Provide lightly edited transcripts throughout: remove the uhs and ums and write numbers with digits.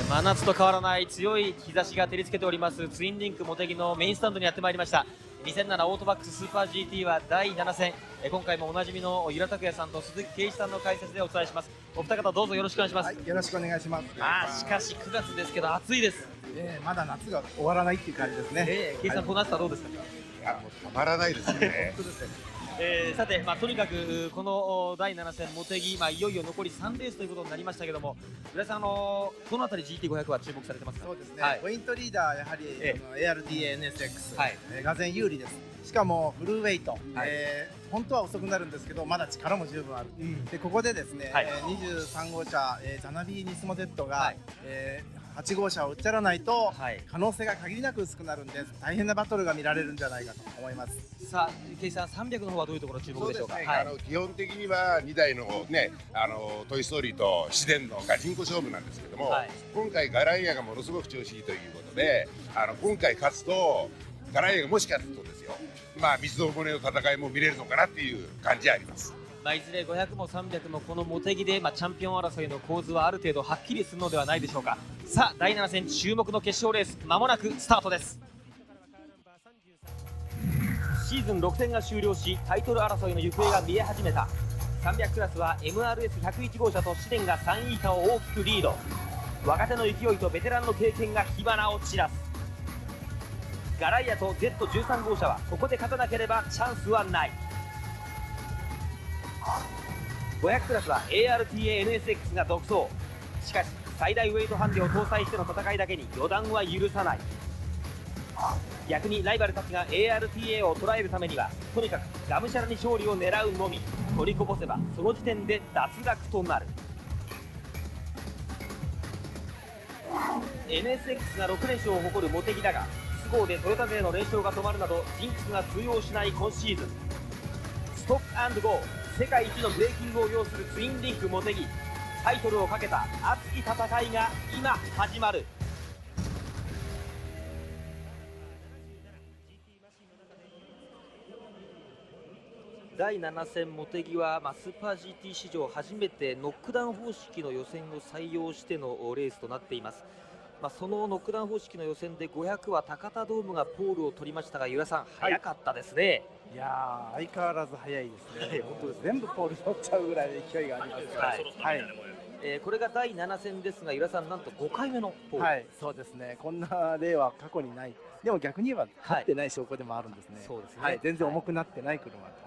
真夏と変わらない強い日差しが照りつけておりますツインリンクモテギのメインスタンドにやってまいりました。2007オートバックススーパー GT は第7戦、今回もおなじみの由良拓也さんと鈴木圭一さんの解説でお伝えします。お二方どうぞよろしくお願いします。はい、よろしくお願いします。しかし9月ですけど暑いです。まだ夏が終わらないっていう感じですね。圭一さん、この暑さどうですか。いや、もうたまらないですね。本当ですね。さて、とにかくこの第7戦モテギ、いよいよ残り3レースということになりましたけども、浦井さん、どのあたり GT500 は注目されてますか。そうですね、はい、ポイントリーダーやはり、ARTA NSX、はい、がぜ有利です。しかもフルウェイト、本当は遅くなるんですけどまだ力も十分ある、でここでですね、23号車、ザナビーニスモデットが、8号車を打っちゃらないと、可能性が限りなく薄くなるんで大変なバトルが見られるんじゃないかと思います。さあ、圭一さん、300の方はどういうところ注目でしょうか。基本的には2台のね、トイ・ストーリーと自然のガチンコ勝負なんですけども、今回ガライアがものすごく調子いいということで、今回勝つとガライアがもし勝つとですよ、三つどもえの戦いも見れるのかなっていう感じあります。いずれ500も300もこのモテギで、チャンピオン争いの構図はある程度はっきりするのではないでしょうか。さあ、第7戦注目の決勝レース、まもなくスタートです。シーズン6戦が終了し、タイトル争いの行方が見え始めた。300クラスは MRS101 号車と試練が3位以下を大きくリード。若手の勢いとベテランの経験が火花を散らす。ガライアと Z13 号車はここで勝たなければチャンスはない。500クラスは ARTA-NSX が独走。しかし最大ウェイトハンデを搭載しての戦いだけに予断は許さない。逆にライバルたちが ARTA を捉えるためにはとにかくがむしゃらに勝利を狙うのみ。取りこぼせばその時点で脱落となる。 NSX が6連勝を誇るモテギだが、不合でトヨタ勢の連勝が止まるなどジンクスが通用しない今シーズン。ストック&ゴー、世界一のブレーキングを要するツインリンクモテギ、タイトルをかけた熱き戦いが今始まる。第7戦モテギは、スーパー GT 史上初めてノックダウン方式の予選を採用してのレースとなっています。そのノックダウン方式の予選で500は高田ドームがポールを取りましたが、由良さん、早かったですね。いやー、相変わらず早いですね。本当です。全部ポール取っちゃうぐらいの勢いがありますから。これが第7戦ですが、由良さん、なんと5回目のポール。はい、そうですね。こんな例は過去にない。でも逆に言えば勝ってない証拠でもあるんですね。そうですね。全然重くなってない車と。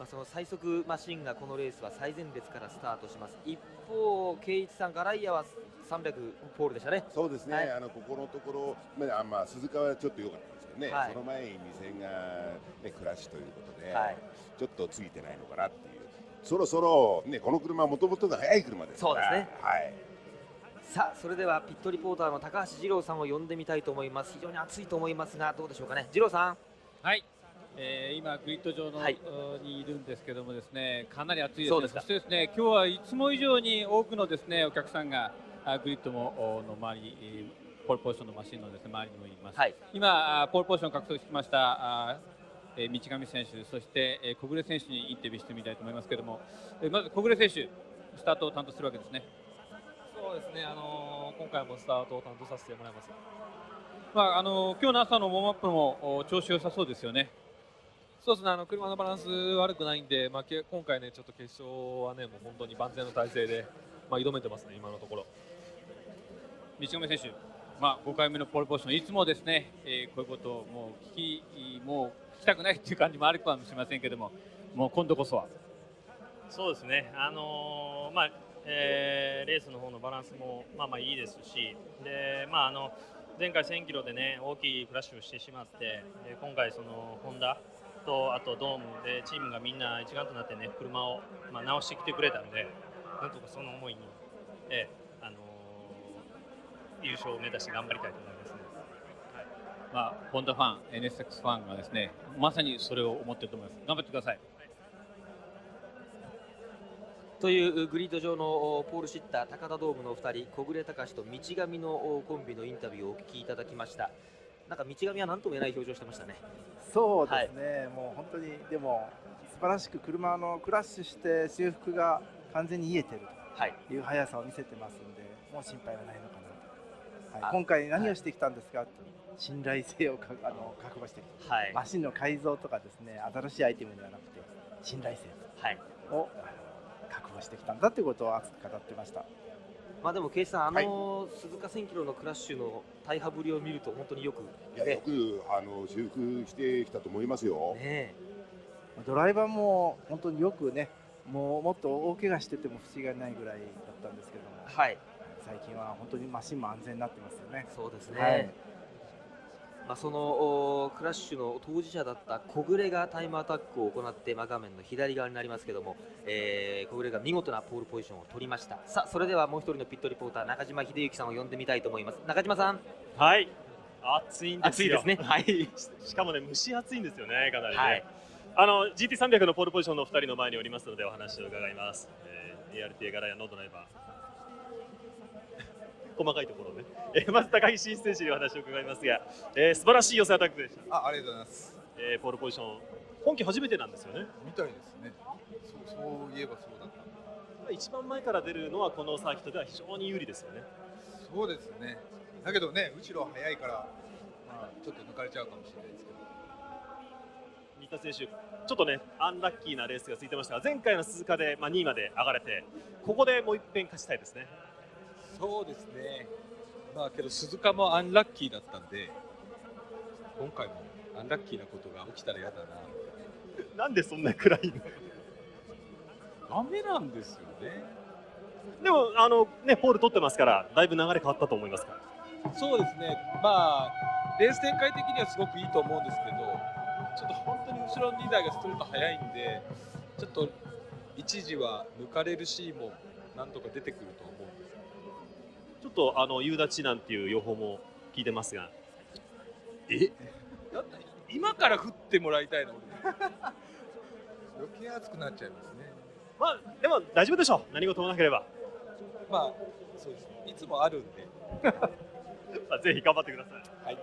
その最速マシンがこのレースは最前列からスタートします。一方、圭一さん、ガライアは300ポールでしたね。そうですね、ここのところ、鈴鹿はちょっと良かったんですけどね、その前に2戦が、クラッシュということで、ちょっとついてないのかなっていう、そろそろ、この車はもともとが速い車ですから。そうですね。さあ、それではピットリポーターの高橋二郎さんを呼んでみたいと思います。非常に暑いと思いますが、どうでしょうかね、二郎さん。はい。今グリッド上の、にいるんですけどもですね、かなり暑いですね。そしてですね、今日はいつも以上に多くのですねお客さんがグリッドの周り、ポールポジションのマシンのですね周りにもいます。今ポールポジションを獲得しました道上選手、そして小暮選手にインタビューしてみたいと思いますけども、まず小暮選手、スタートを担当するわけですね。そうですね。今回もスタートを担当させてもらいます。今日の朝のウォームアップも調子良さそうですよね。そうですね、車のバランス悪くないんで、今回ね、ちょっと決勝はね、もう本当に万全の体制で、挑めてますね、今のところ。道上選手、5回目のポールポジション、いつもですね、こういうことをもう聞きたくないっていう感じもあるかもしれませんけども、もう今度こそは。そうですね、レースの方のバランスもいいですし、で前回1000キロでね、大きいクラッシュをしてしまって、今回、そのホンダとあとドームでチームがみんな一丸となってね、車を直してきてくれたんで、なんとかその思いに、優勝を目指して頑張りたいと思いますね。ホンダファン、NSX ファンがですね、まさにそれを思っていると思います。頑張ってください。というグリッド上のポールシッター高田ドームのお二人、小暮隆と道上のコンビのインタビューをお聞きいただきました。なんか道上は何とも言えない表情してましたね。そうですね、もう本当にでも素晴らしく車のクラッシュして修復が完全に癒えてるいう速さを見せてますんで、もう心配はないのかなと。今回何をしてきたんですか、信頼性を確保してきた、マシンの改造とかですね、新しいアイテムではなくて信頼性を確保してきたんだということを熱く語ってました。まあでも圭一さん、鈴鹿1000キロのクラッシュの大破ぶりを見ると本当によく、よく修復してきたと思いますよ。ドライバーも本当によくね、もっと大怪我してても不思議がないぐらいだったんですけども、最近は本当にマシンも安全になってますよね。そうですね。そのクラッシュの当事者だった小暮がタイムアタックを行って、画面の左側になりますけども、小暮が見事なポールポジションを取りました。さあ、それではもう一人のピットリポーター、中島秀幸さんを呼んでみたいと思います。中島さん。はい、暑いんですよ。暑いですね。はい。しかもね、蒸し暑いんですよね、かなりね。GT300 のポールポジションの2人の前におりますのでお話を伺います。ARTA ガラヤのドライバー。細かいところね。まず高木真一選手にお話を伺いますが、素晴らしい寄せアタックでした。ありがとうございます。ポールポジション、今季初めてなんですよね。みたいですね。そういえばそうだった。一番前から出るのはこのサーキットでは非常に有利ですよね。そうですね。だけどね、後ろ速いから、ちょっと抜かれちゃうかもしれないですけど。新田選手、ちょっとね、アンラッキーなレースが続いてましたが、前回の鈴鹿で、2位まで上がれて、ここでもう一遍勝ちたいですね。そうですね。けど鈴鹿もアンラッキーだったんで、今回もアンラッキーなことが起きたら嫌だな。なんでそんな暗いの？ダメなんですよね。でもポール取ってますから、だいぶ流れ変わったと思いますか？そうですね。レース展開的にはすごくいいと思うんですけど、ちょっと本当に後ろの2台がストレート速いんで、ちょっと一時は抜かれるシーンもなんとか出てくると思うんです。ちょっと夕立なんていう予報も聞いてますが、だって今から降ってもらいたいの。余計暑くなっちゃいますね。でも大丈夫でしょう。何事もなければ。そうですね。いつもあるんで。ぜひ頑張ってください。はい。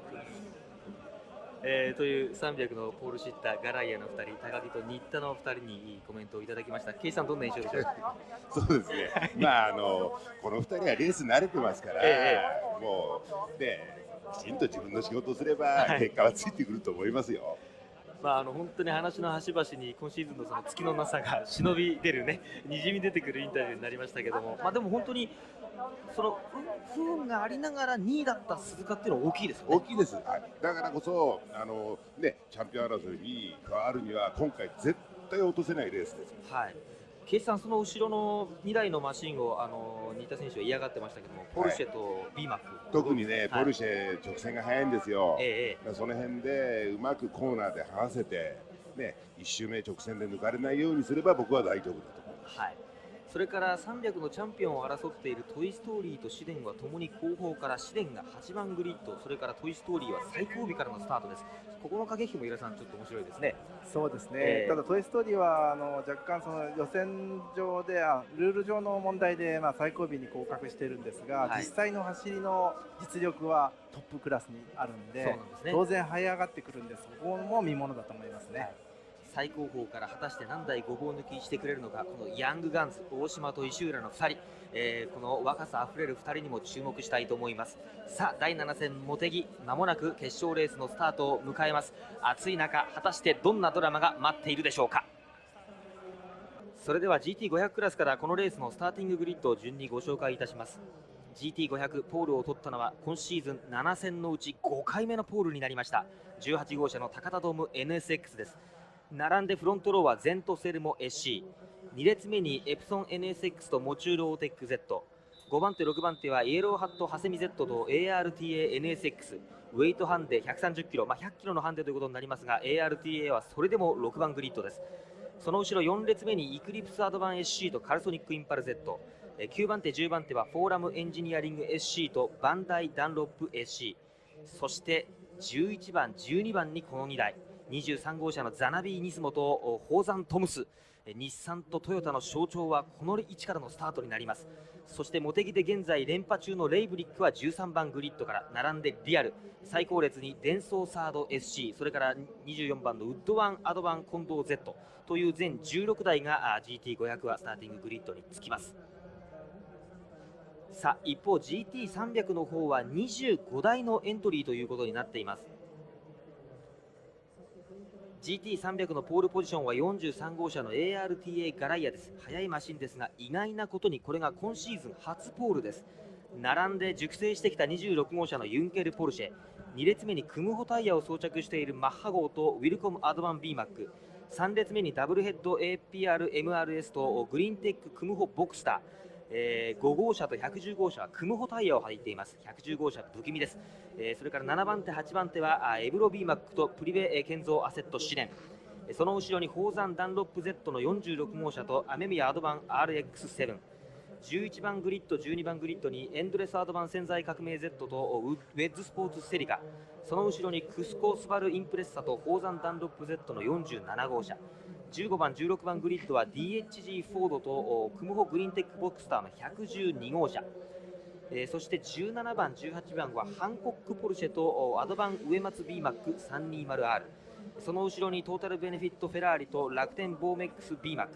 という300のポールシッターガライアの2人、高木と新田の2人にコメントをいただきました。圭さん、どんな印象でしょうか？そうですね。この2人はレース慣れてますから、もうね、きちんと自分の仕事をすれば結果はついてくると思いますよ。本当に話の端々に今シーズンのその月のなさが忍び出るね、にじみ出てくるインタビューになりましたけども、でも本当にその不運がありながら2位だった鈴鹿っていうのは大きいですよね。大きいです。だからこそチャンピオン争いに加わるには今回絶対落とせないレースです。圭さん、その後ろの2台のマシンを新田選手は嫌がってましたけども、ポルシェとビーマック、特にね、ポルシェ直線が速いんですよ。その辺でうまくコーナーで離せて、1周目直線で抜かれないようにすれば僕は大丈夫だと思います。それから300のチャンピオンを争っているトイ・ストーリーとシデンはともに後方から、シデンが8番グリッド、それからトイ・ストーリーは最後尾からのスタートです。ここの駆け引きも井田さん、ちょっと面白いですね。そうですね、ただトイ・ストーリーは若干その予選上でルール上の問題で最後尾に降格しているんですが、実際の走りの実力はトップクラスにあるんで、当然這い上がってくるんです。そこも見ものだと思いますね。最高峰から果たして何台ごぼう抜きしてくれるのか、このヤングガンズ大島と石浦の2人、この若さあふれる2人にも注目したいと思います。さあ、第7戦モテギ、まもなく決勝レースのスタートを迎えます。暑い中、果たしてどんなドラマが待っているでしょうか。それでは GT500 クラスからこのレースのスターティンググリッドを順にご紹介いたします。 GT500 ポールを取ったのは今シーズン7戦のうち5回目のポールになりました。18号車の高田ドーム NSX です。並んでフロントローはゼントセルモ SC、 2列目にエプソン NSX とモチュールオーテック Z、 5番手6番手はイエローハットハセミ Z と ARTA NSX、 ウェイトハンデ130キロ、100キロのハンデということになりますが ARTA はそれでも6番グリッドです。その後ろ4列目にイクリプスアドバン SC とカルソニックインパル Z、 9番手10番手はフォーラムエンジニアリング SC とバンダイダンロップ SC、 そして11番12番にこの2台、23号車のザナビー・ニスモとホーザン・トムス、日産とトヨタの象徴はこの位置からのスタートになります。そしてモテギで現在連覇中のレイブリックは13番グリッドから並んでリアル、最高列にデンソーサード SC、 それから24番のウッドワンアドバンコンドー Z という全16台が GT500 はスターティンググリッドにつきます。さあ一方 GT300 の方は25台のエントリーということになっています。 GT300 のポールポジションは43号車の ARTA ガライアです。速いマシンですが意外なことにこれが今シーズン初ポールです。並んで熟成してきた26号車のユンケルポルシェ、2列目にクムホタイヤを装着しているマッハ号とウィルコムアドバン B マック、3列目にダブルヘッド APR-MRS とグリーンテッククムホボクスター、5号車と110号車はクムホタイヤを履いています。110号車不気味です。それから7番手8番手はエブロ B マックとプリベ建造アセット試練、その後ろにホーザンダンロップ Z の46号車とアメミヤアドバン RX7、11番グリッド12番グリッドにエンドレスアドバン潜在革命 Z とウェッズスポーツセリカ、その後ろにクスコスバルインプレッサとホーザンダンロップ Z の47号車、15番16番グリッドは DHG フォードとクムホグリーンテックボクスターの112号車、そして17番18番はハンコックポルシェとアドバン上松 B マック 320R、 その後ろにトータルベネフィットフェラーリと楽天ボーメックス B マック、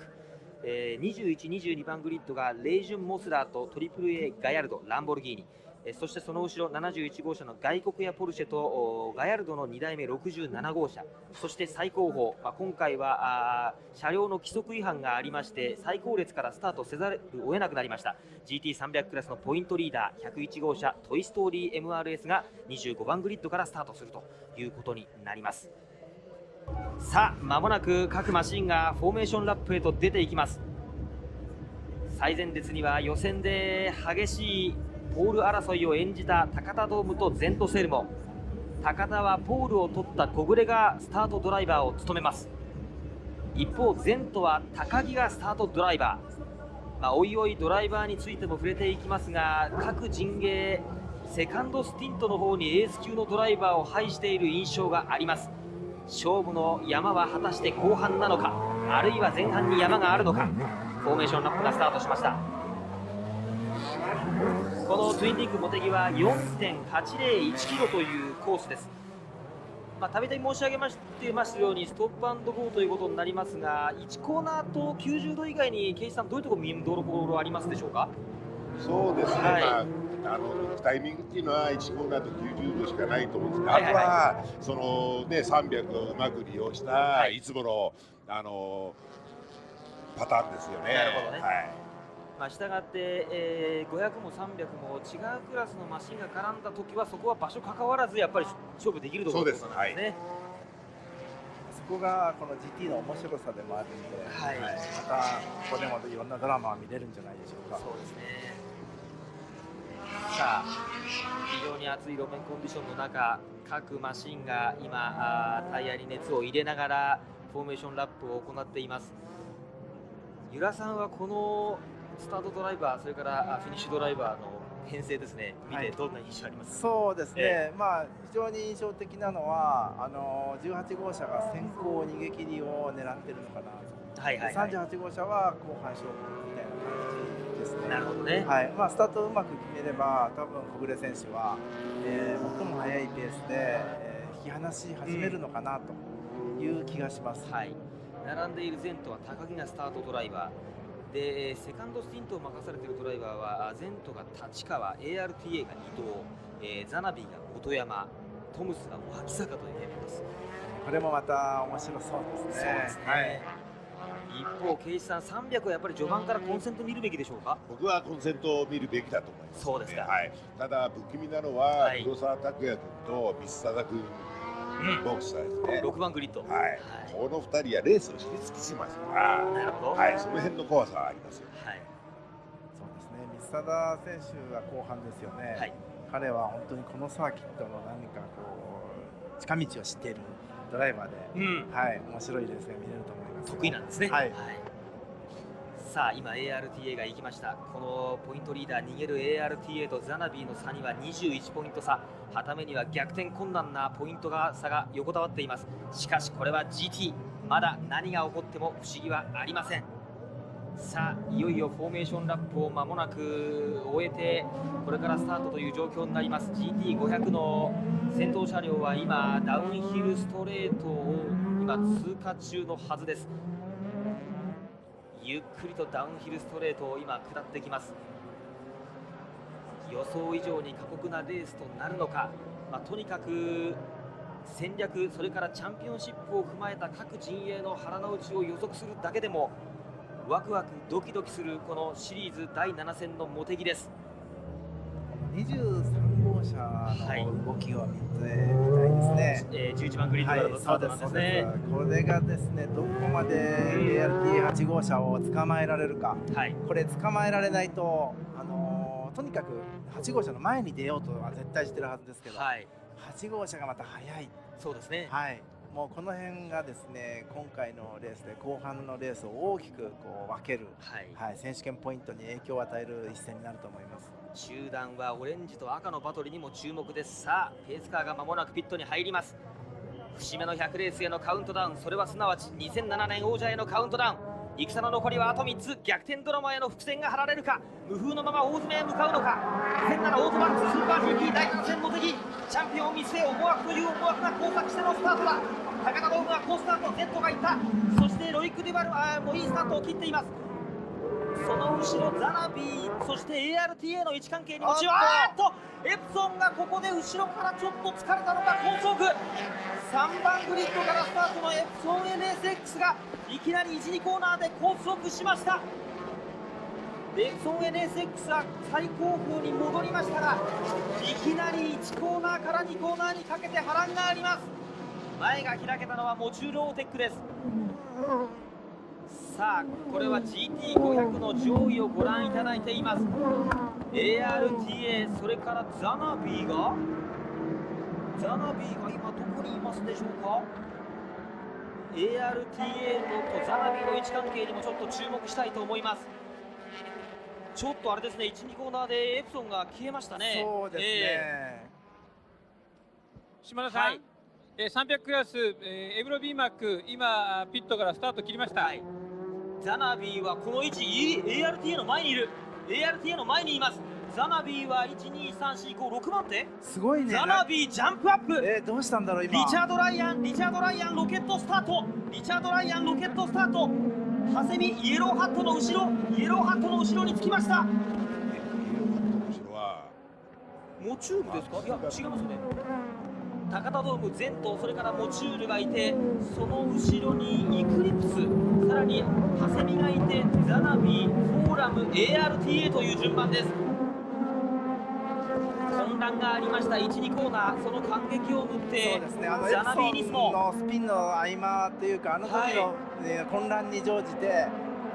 21、22番グリッドがレイジュン・モスラーと AAA ガヤルド、ランボルギーニ、そしてその後ろ71号車の外国やポルシェとガヤルドの2台目67号車、そして最高峰、今回は車両の規則違反がありまして最高列からスタートせざるを得なくなりました。 GT300 クラスのポイントリーダー101号車トイストーリー MRS が25番グリッドからスタートするということになります。さあ間もなく各マシンがフォーメーションラップへと出ていきます。最前列には予選で激しいポール争いを演じた高田ドームとゼントセルモ、高田はポールを取った小暮がスタートドライバーを務めます。一方ゼントは高木がスタートドライバー、おいおいドライバーについても触れていきますが、各陣営セカンドスティントの方にエース級のドライバーを配している印象があります。勝負の山は果たして後半なのか、あるいは前半に山があるのか。フォーメーションラップがスタートしました。このトゥインリンクモテギは 4.801 キロというコースです。たびたび申し上げましてますようにストップ&ゴーということになりますが、1コーナーと90度以外にケイさんどういうところ見どころありますでしょうか。そうですね、タイミングっていうのは1コーナーと90度しかないと思うんですが、あとはそのね300をうまく利用した、いつものパターンですよね。なるほどね。したがって、500も300も違うクラスのマシンが絡んだときはそこは場所関わらずやっぱり勝負できるところなんですね。そこがこの GT の面白さでもあるので、またここでもいろんなドラマが見れるんじゃないでしょうか。そうですね。さあ非常に熱い路面コンディションの中、各マシンが今タイヤに熱を入れながらフォーメーションラップを行っています。由良さんはこのスタートドライバー、それからフィニッシュドライバーの編成ですね、見てどんな印象ありますか。そうですね、非常に印象的なのは18号車が先行逃げ切りを狙ってるのかなと、38号車は後半勝負みたいな感じですね。なるほどね。スタートをうまく決めれば多分小暮選手は、最も速いペースで、引き離し始めるのかなという気がします。並んでいるゼントは高木がスタートドライバーで、セカンドスティントを任されているドライバーはゼントが立川、 ARTA が伊藤、ザナビーが本山、トムスが脇坂というメンバーです。これもまた面白そうですね。一方、ケイシさん、300はやっぱり序盤からコンセント見るべきでしょうか。僕はコンセントを見るべきだと思います。そうですか。ただ不気味なのは、黒沢拓也君と三貞君ボクサーですね。6番グリッド。この2人はレースを知り尽くしますから、その辺の怖さはありますよ。そうですね、三貞選手は後半ですよね。彼は本当にこのサーキットの何かこう近道を知っているドライバーで、面白いレースが見れると思います。得意なんですね。さあ今 ARTA が行きました。このポイントリーダー逃げる ARTA とザナビーの差には21ポイント差、はためには逆転困難なポイント差が横たわっています。しかしこれは GT、 まだ何が起こっても不思議はありません。さあいよいよフォーメーションラップを間もなく終えてこれからスタートという状況になります。 GT500 の先頭車両は今ダウンヒルストレートを今通過中のはずです。ゆっくりとダウンヒルストレートを今下ってきます。予想以上に過酷なレースとなるのか、とにかく戦略、それからチャンピオンシップを踏まえた各陣営の腹の内を予測するだけでもワクワクドキドキするこのシリーズ第7戦の茂木です。23号車の動きを見てみたいですね。11番グリッドからのスタートなんですね。これがですね、どこまで ART8 号車を捕まえられるか、これ捕まえられないと、とにかく8号車の前に出ようとは絶対してるはずですけど、8号車がまた速い。そうですね。もうこの辺がですね、今回のレースで後半のレースを大きくこう分ける、選手権ポイントに影響を与える一戦になると思います。集団はオレンジと赤のバトルにも注目です。さあペースカーが間もなくピットに入ります。節目の100レースへのカウントダウン、それはすなわち2007年王者へのカウントダウン。戦の残りはあと3つ、逆転ドラマへの伏線が張られるか、無風のまま大詰めへ向かうのか。2007オートバックススーパー GT 第7戦茂木、チャンピオンを見据え思惑という思惑が交錯してのスタートだ。高田ドームは好スタート、Z がいった。そしてロイク・デュバルもいいスタートを切っています。その後ろザナビー、そして ARTA の位置関係にも注目。エプソンがここで後ろからちょっと疲れたのか高速。3番グリッドからスタートのエプソン NSX がいきなり 1、2コーナーで高速しました。エプソン NSX は最高峰に戻りましたが、いきなり1コーナーから2コーナーにかけて波乱があります。前が開けたのはモチュールオーテックです。さあこれは GT500 の上位をご覧いただいています。 ARTA、 それからザナビーが今どこにいますでしょうか。 ARTA とザナビーの位置関係にもちょっと注目したいと思います。ちょっとあれですね、1、2コーナーでエプソンが消えましたね。そうですね、島田さん、300クラス、エブロビーマック、今ピットからスタート切りました。ザナビーはこの位置、ARTA の前にいる。ARTA の前にいます。ザナビーは1、2、3、4、5、6番手。すごいね。ザナビージャンプアップ。どうしたんだろう今。リチャード・ライアンロケットスタート。リチャード・ライアンロケットスタート。ハセミイエローハットの後ろ、イエローハットの後ろにつきました。後ろはモチュールですか。いや違いますよね。高田ドーム前とそれからモチュールがいて、その後ろにイクリプス、さらにハセミがいて、ザナビー、フォーラム、ARTA という順番です。混乱がありました1、2コーナー、その感激を縫って、ザナビーニスモのスピンの合間というか、あの時の、混乱に乗じて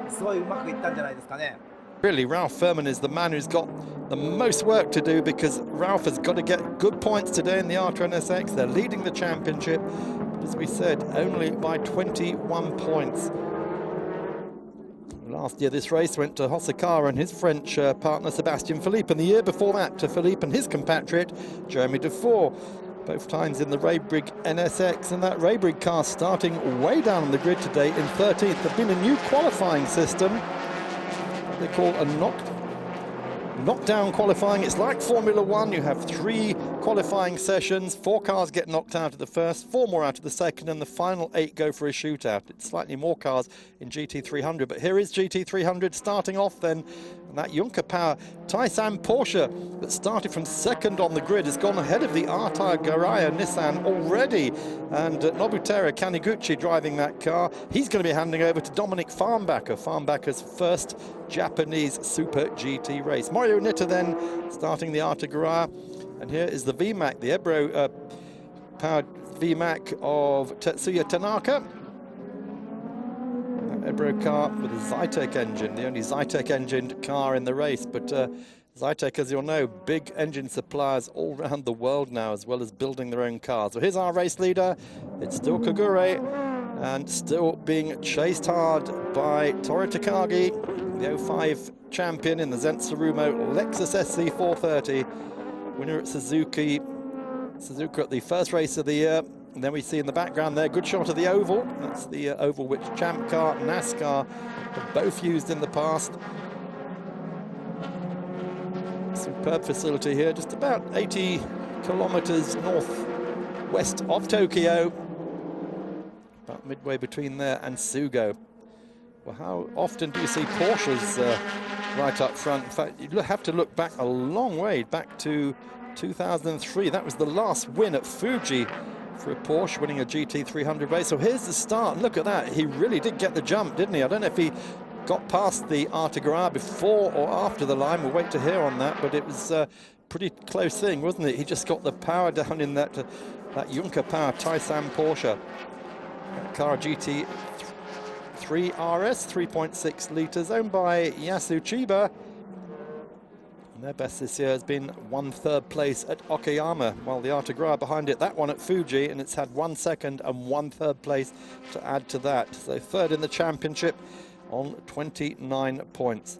すごいうまくいったんじゃないですかね。Really, Ralph Furman is the man who's got the most work to do, because Ralph has got to get good points today in the Artra NSX. They're leading the championship, but as we said, only by 21 points. Last year this race went to Hosekara and his French partner Sébastien Philippe, and the year before that to Philippe and his compatriot Jeremy Dufour, both times in the Raybrig NSX. And that Raybrig car starting way down on the grid today in 13th. There's been a new qualifying system they call a knockdown qualifying. It's like Formula One. You have 3 qualifying sessions, 4 cars get knocked out of the first, 4 more out of the second, and the final 8 go for a shootout. It's slightly more cars in GT300, but here is GT300 starting off then. And that Junker Power Taisan Porsche that started from second on the grid has gone ahead of the Arta Garaya Nissan already. And Nobutera Kaniguchi driving that car. He's going to be handing over to Dominic Farnbacher, Farnbacher's first Japanese Super GT race. Mario Nitta then starting the Arta Garaya. And here is the VMAC, the Ebro powered VMAC of Tetsuya Tanaka. Ebro car with a Zytek engine, the only Zytek engined car in the race. But Zytek, as you'll know, big engine suppliers all around the world now, as well as building their own cars. So here's our race leader. It's still Kagure, and still being chased hard by Toru Takagi, the 05 champion in the Zensarumo Lexus SC430. Winner at Suzuka at the first race of the year. And then we see in the background there, good shot of the oval. That's the oval which Champ Car, NASCAR have both used in the past. Superb facility here, just about 80 kilometers northwest of Tokyo. About midway between there and Sugo. Well, how often do you see Porsches right up front? In fact, you have to look back a long way, back to 2003. That was the last win at Fuji for a Porsche, winning a GT300 race. So here's the start. Look at that. He really did get the jump, didn't he? I don't know if he got past the Artigra before or after the line. We'll wait to hear on that, but it was a pretty close thing, wasn't it? He just got the power down in that Junker Power Taisan Porsche. Car GT3 RS, 3.6 litres, owned by Yasu Chiba. And their best this year has been 1/3 place at Okayama, while the Artigra behind it, that one at Fuji, and it's had 1 second and 1/3 place to add to that. So third in the championship on 29 points.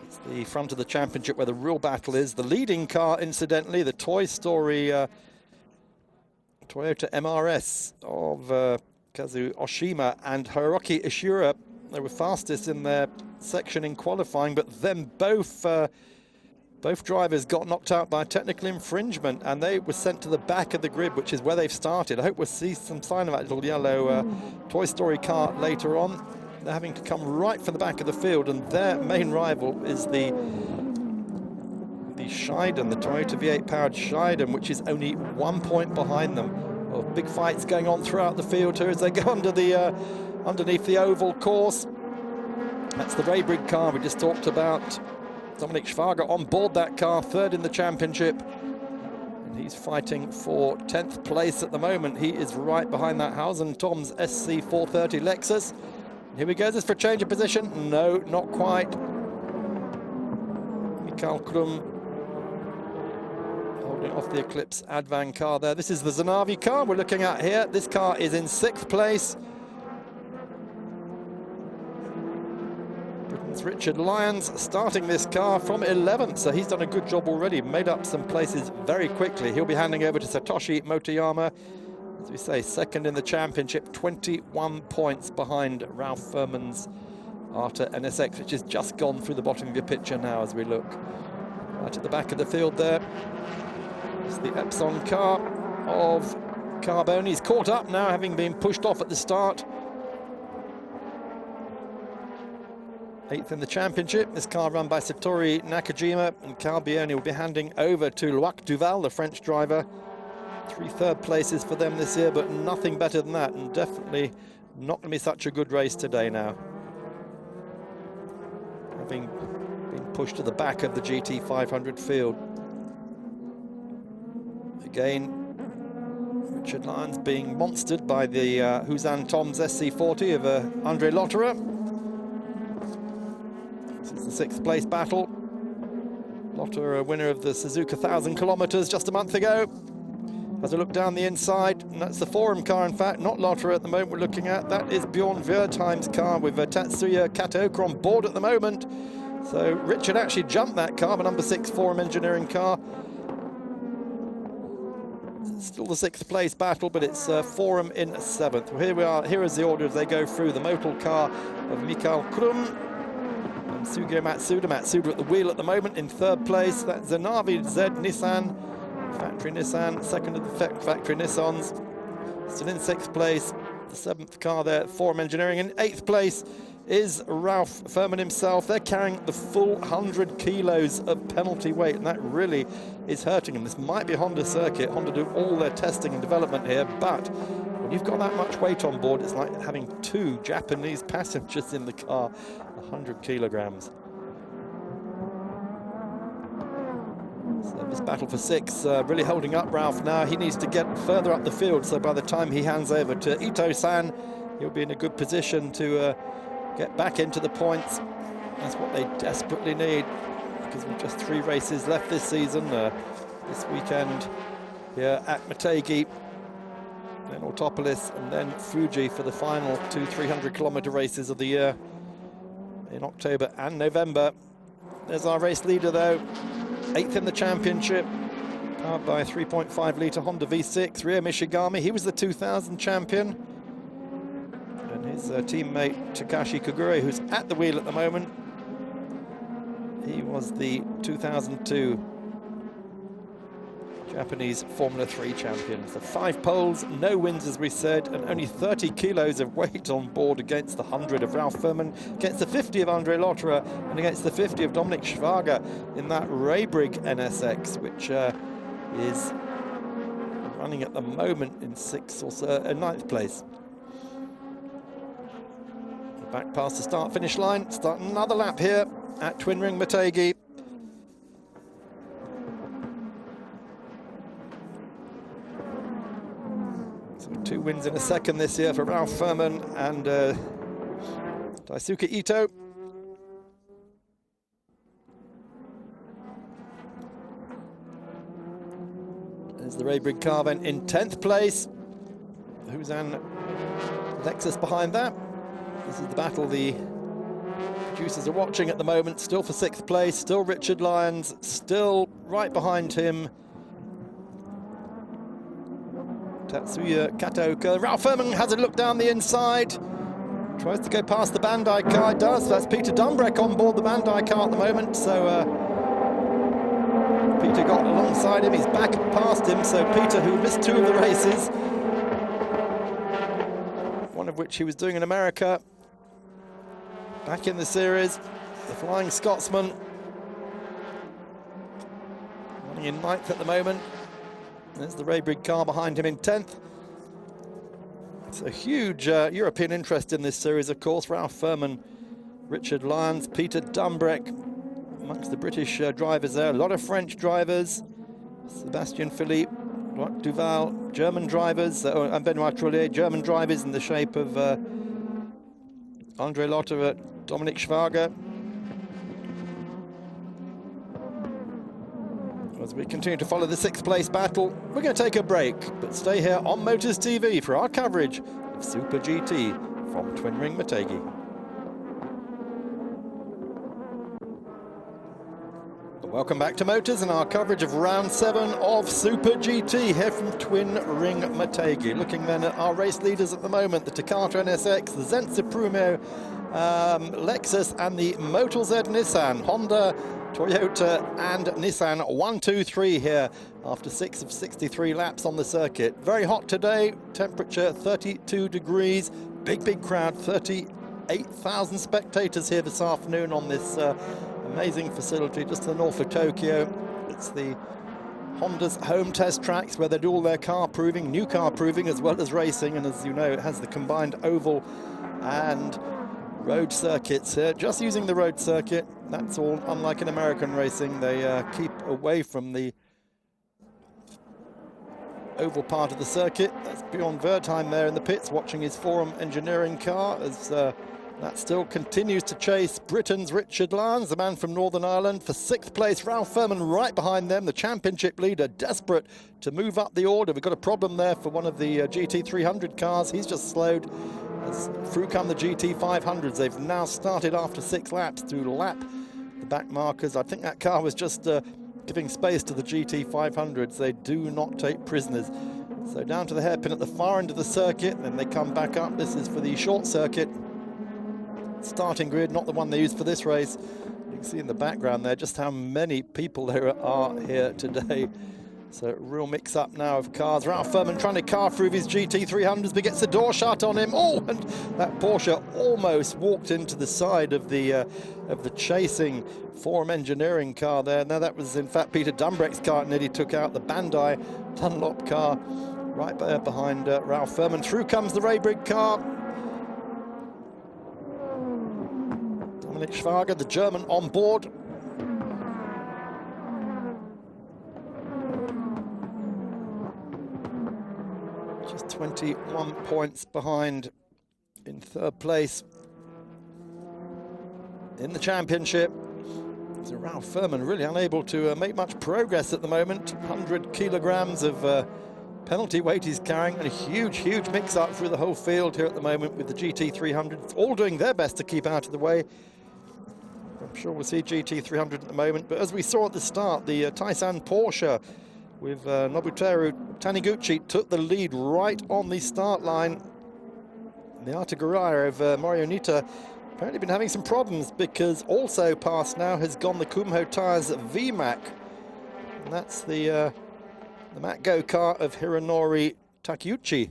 It's the front of the championship where the real battle is. The leading car, incidentally, the Toy Story Toyota MRS of Kazu Oshima and Hiroki Ishura. They were fastest in their section in qualifying, but then both drivers got knocked out by technical infringement, and they were sent to the back of the grid, which is where they've started. I hope we'll see some sign of that little yellow Toy Story car later on. They're having to come right from the back of the field, and their main rival is the Scheiden, the Toyota V8 powered Scheiden, which is only 1 point behind them. Well, big fights going on throughout the field here as they go under the underneath the oval course. That's the Raybrig car we just talked about. Dominic Schwager on board that car, third in the championship. And he's fighting for 10th place at the moment. He is right behind that Hausen Tom's SC430 Lexus. Here we go, is this for a change of position? No, not quite. Mikael Krum holding off the Eclipse Advan car there. This is the Zanavi car we're looking at here. This car is in 6th place. Britain's Richard Lyons starting this car from 11th, so he's done a good job already, made up some places very quickly. He'll be handing over to Satoshi Motoyama. As we say, second in the championship, 21 points behind Ralph Furman's Arta NSX, which has just gone through the bottom of your picture now as we look. Right at the back of the field there. It's the Epson car of Carbone. He's caught up now, having been pushed off at the start. 8th in the championship. This car run by Satori Nakajima, and Carbone will be handing over to Loic Duval, the French driver. 3 third places for them this year, but nothing better than that, and definitely not going to be such a good race today now. Having been pushed to the back of the GT500 field. Again, Richard Lyons being monstered by the Huzan Toms SC40 of Andre Lotterer. This is the 6th place battle. Lotterer, a winner of the Suzuka 1,000 kilometers just a month ago. Has a look down the inside, and that's the Forum car, in fact, not Lotterer at the moment we're looking at. That is Bjorn Wertheim's car with Tatsuya Kataoka on board at the moment. So Richard actually jumped that car, the number 6 Forum Engineering car. Still the 6th place battle, but it's Forum in 7th. Well, here we are. Here is the order as they go through. The Motul car of Mikael Krum and Suge Matsuda. Matsuda at the wheel at the moment in 3rd place. That's Zanavi Z Nissan, factory Nissan, second of the factory Nissans. Still in 6th place. The 7th car there, Forum Engineering. In 8th place is Ralph Furman himself. They're carrying the full 100 kilos of penalty weight, and that really is hurting them. This might be a Honda circuit. Honda do all their testing and development here, but when you've got that much weight on board, it's like having 2 Japanese passengers in the car, 100 kilograms. So this battle for 6 really holding up Ralph now. He needs to get further up the field, so by the time he hands over to Ito-san, he'll be in a good position to get back into the points. That's what they desperately need, because with just 3 races left this season, this weekend here at Motegi, then Autopolis, and then Fuji for the final 2 300-kilometer races of the year in October and November. There's our race leader though, 8th in the championship, powered by a 3.5-litre Honda V6, Ryo Mishigami. He was the 2000 champion. And his teammate Takashi Kogure, who's at the wheel at the moment, he was the 2002 Japanese Formula 3 champion. So 5 poles, no wins as we said, and only 30 kilos of weight on board against the 100 of Ralf Furman, against the 50 of Andre Lotterer, and against the 50 of Dominik Schwager in that Raybrig NSX, which is running at the moment in 6th or 9th place. Back past the start-finish line, start another lap here at Twin Ring Motegi. So 2 wins in a second this year for Ralf Furman and Daisuke Ito. There's the Raybrig car then in 10th place. Huzan Lexus behind that. This is the battle the producers are watching at the moment. Still for 6th place, still Richard Lyons, still right behind him Tatsuya Kataoka. Ralf Furman has a look down the inside. Tries to go past the Bandai car. It does. That's Peter Dumbrek on board the Bandai car at the moment. So Peter got alongside him. He's back past him. So Peter, who missed 2 of the races, one of which he was doing in America, back in the series. The Flying Scotsman running in 9th at the moment. There's the Raybrig car behind him in 10th. It's a huge European interest in this series, of course. Ralf Furman, Richard Lyons, Peter Dumbrek amongst the British drivers there. A lot of French drivers. Sebastien Philippe, Duval, German drivers, and Benoit Trollier, German drivers in the shape of Andre Lotterer, Dominik Schwager. As we continue to follow the 6th place battle, we're going to take a break, but stay here on Motors TV for our coverage of Super GT from Twin Ring Motegi. Welcome back to Motors and our coverage of round 7 of Super GT here from Twin Ring Motegi. Looking then at our race leaders at the moment, the Takata NSX, the Zenza Primo, Lexus and the Motul Z Nissan, Honda, Toyota and Nissan 1, 2, 3 here after 6 of 63 laps on the circuit. Very hot today, temperature 32 degrees, big crowd, 38,000 spectators here this afternoon on this amazing facility just to the north of Tokyo. It's the Honda's home test tracks where they do all their car proving, new car proving as well as racing, and as you know it has the combined oval and road circuits here. Just using the road circuit, that's all. Unlike in American racing, they keep away from the oval part of the circuit. That's Bjorn Wertheim there in the pits watching his Forum Engineering car as that still continues to chase Britain's Richard Lyons, the man from Northern Ireland. For 6th place, Ralf Furman right behind them, the championship leader, desperate to move up the order. We've got a problem there for one of the GT300 cars. He's just slowed. As through come the GT500s. They've now started after 6 laps to lap the back markers. I think that car was just giving space to the GT500s. They do not take prisoners. So down to the hairpin at the far end of the circuit, then they come back up. This is for the short circuit starting grid, not the one they used for this race. You can see in the background there just how many people there are here today. So real mix-up now of cars. Ralf Furman trying to car through his GT300s, but gets the door shut on him. Oh, and that Porsche almost walked into the side of the chasing Forum Engineering car there. Now that was in fact Peter Dumbrek's car, and nearly took out the Bandai Dunlop car right there behind Ralf Furman. Through comes the Raybrig car. Dominik Schwager, the German, on board. Just 21 points behind in 3rd place in the championship. So Ralf Furman really unable to make much progress at the moment. 100 kilograms of penalty weight he's carrying, and a huge mix-up through the whole field here at the moment with the GT300, all doing their best to keep out of the way. I'm sure we'll see GT300 at the moment, but as we saw at the start, the Taisan Porsche with Nobuteru Taniguchi took the lead right on the start line. The Artiguria of Mario Nita apparently been having some problems, because also past now has gone the Kumho Tires VMAC, and that's the the Mat car of Hironori Takeuchi.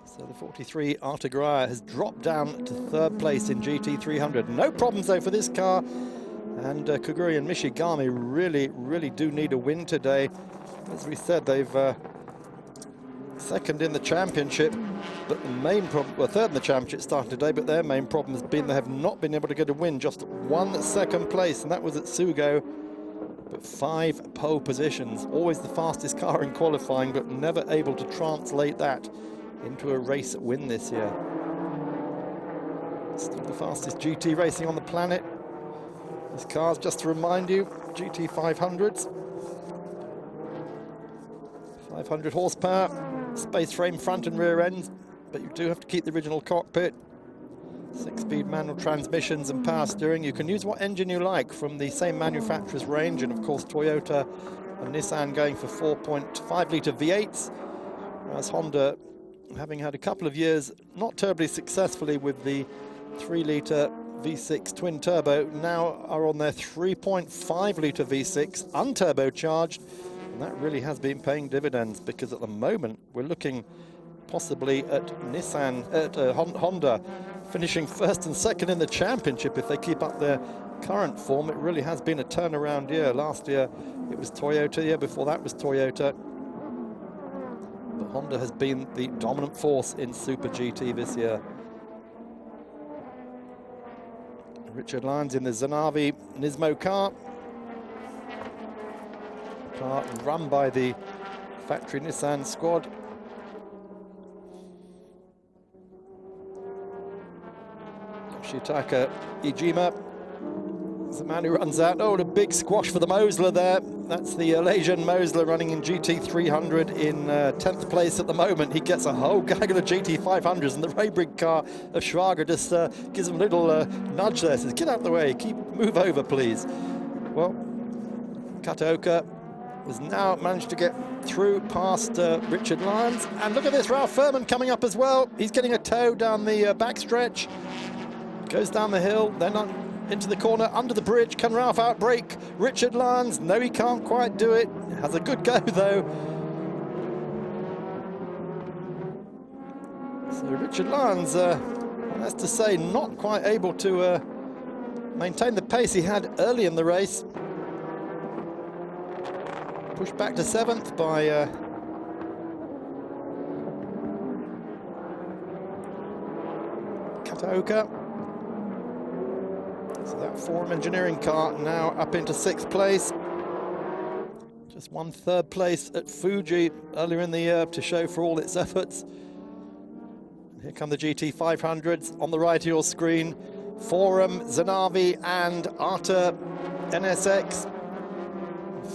So the 43 Artagaya has dropped down to 3rd place in GT300. No problems though for this car. And Koguri and Mishigami really do need a win today. As we said, they've second in the championship, but the main problem, well, 3rd in the championship starting today, but their main problem has been they have not been able to get a win, just 1 second place, and that was at Sugo. But 5 pole positions, always the fastest car in qualifying, but never able to translate that into a race win this year. Still the fastest GT racing on the planet. These cars, just to remind you, GT 500s. 500 horsepower, space frame front and rear ends, but you do have to keep the original cockpit. 6-speed manual transmissions and power steering. You can use what engine you like from the same manufacturer's range, and of course Toyota and Nissan going for 4.5 litre V8s, whereas Honda, having had a couple of years not terribly successfully with the 3 litre V6 twin turbo, now are on their 3.5 litre V6 unturbocharged, and that really has been paying dividends, because at the moment we're looking possibly at Honda finishing 1st and 2nd in the championship if they keep up their current form. It really has been a turnaround year. Last year it was Toyota, the year before that was Toyota. But Honda has been the dominant force in Super GT this year. Richard Lyons in the Zanavi Nismo car. Car run by the factory Nissan squad. Yoshitaka Ijima is the man who runs out. Oh, what a big squash for the Mosler there. That's the Malaysian Mosler running in GT300 in 10th place at the moment. He gets a whole gaggle of GT500s, and the Raybrig car of Schwager just gives him a little nudge there. Says, get out of the way, move over, please. Well, Kataoka has now managed to get through past Richard Lyons. And look at this, Ralph Furman coming up as well. He's getting a tow down the backstretch. Goes down the hill, then into the corner, under the bridge. Can Ralph outbrake Richard Lyons? No, he can't quite do it. Has a good go, though. So Richard Lyons, that's to say, not quite able to maintain the pace he had early in the race. Pushed back to 7th by Kataoka. So that Forum Engineering car now up into 6th place. Just won 3rd place at Fuji earlier in the year to show for all its efforts. Here come the GT500s on the right of your screen. Forum, Zanavi and Arta NSX.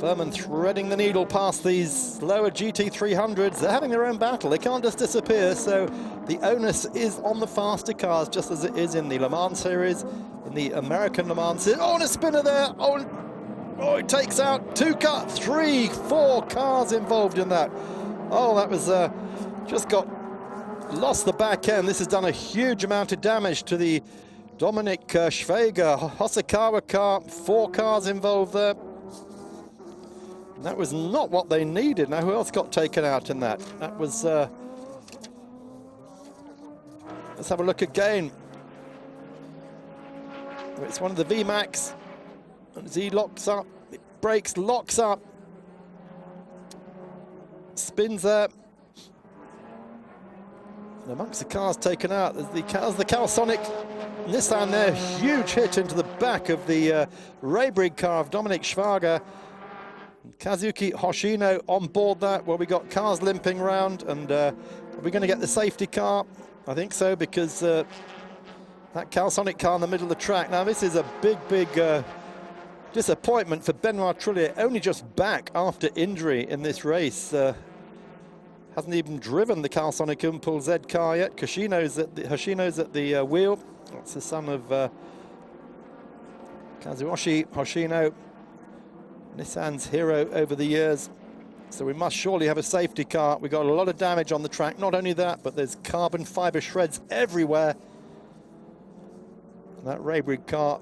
Furman threading the needle past these lower GT300s. They're having their own battle. They can't just disappear, so the onus is on the faster cars, just as it is in the Le Mans series, in the American Le Mans series. Oh, and a spinner there. Oh, it takes out 2 cars, 3, 4 cars involved in that. Oh, that was just lost the back end. This has done a huge amount of damage to the Dominic Schwager Hosokawa car. 4 cars involved there. That was not what they needed. Now, who else got taken out in that? That was... let's have a look again. It's one of the VMAX. As he locks up, it brakes, locks up. Spins there. And amongst the cars taken out, there's the Calsonic Nissan there. Huge hit into the back of the Raybrig car of Dominic Schwager. Kazuki Hoshino on board that. Well, we got cars limping around, and are we going to get the safety car? I think so, because that Calsonic car in the middle of the track. Now, this is a big disappointment for Benoit Trullier, only just back after injury in this race. Hasn't even driven the Calsonic Impulse Z car yet. Hoshino's at the wheel. That's the son of Kazuyoshi Hoshino, Nissan's hero over the years. So we must surely have a safety car. We got a lot of damage on the track. Not only that, but there's carbon fiber shreds everywhere. And that Raybrig car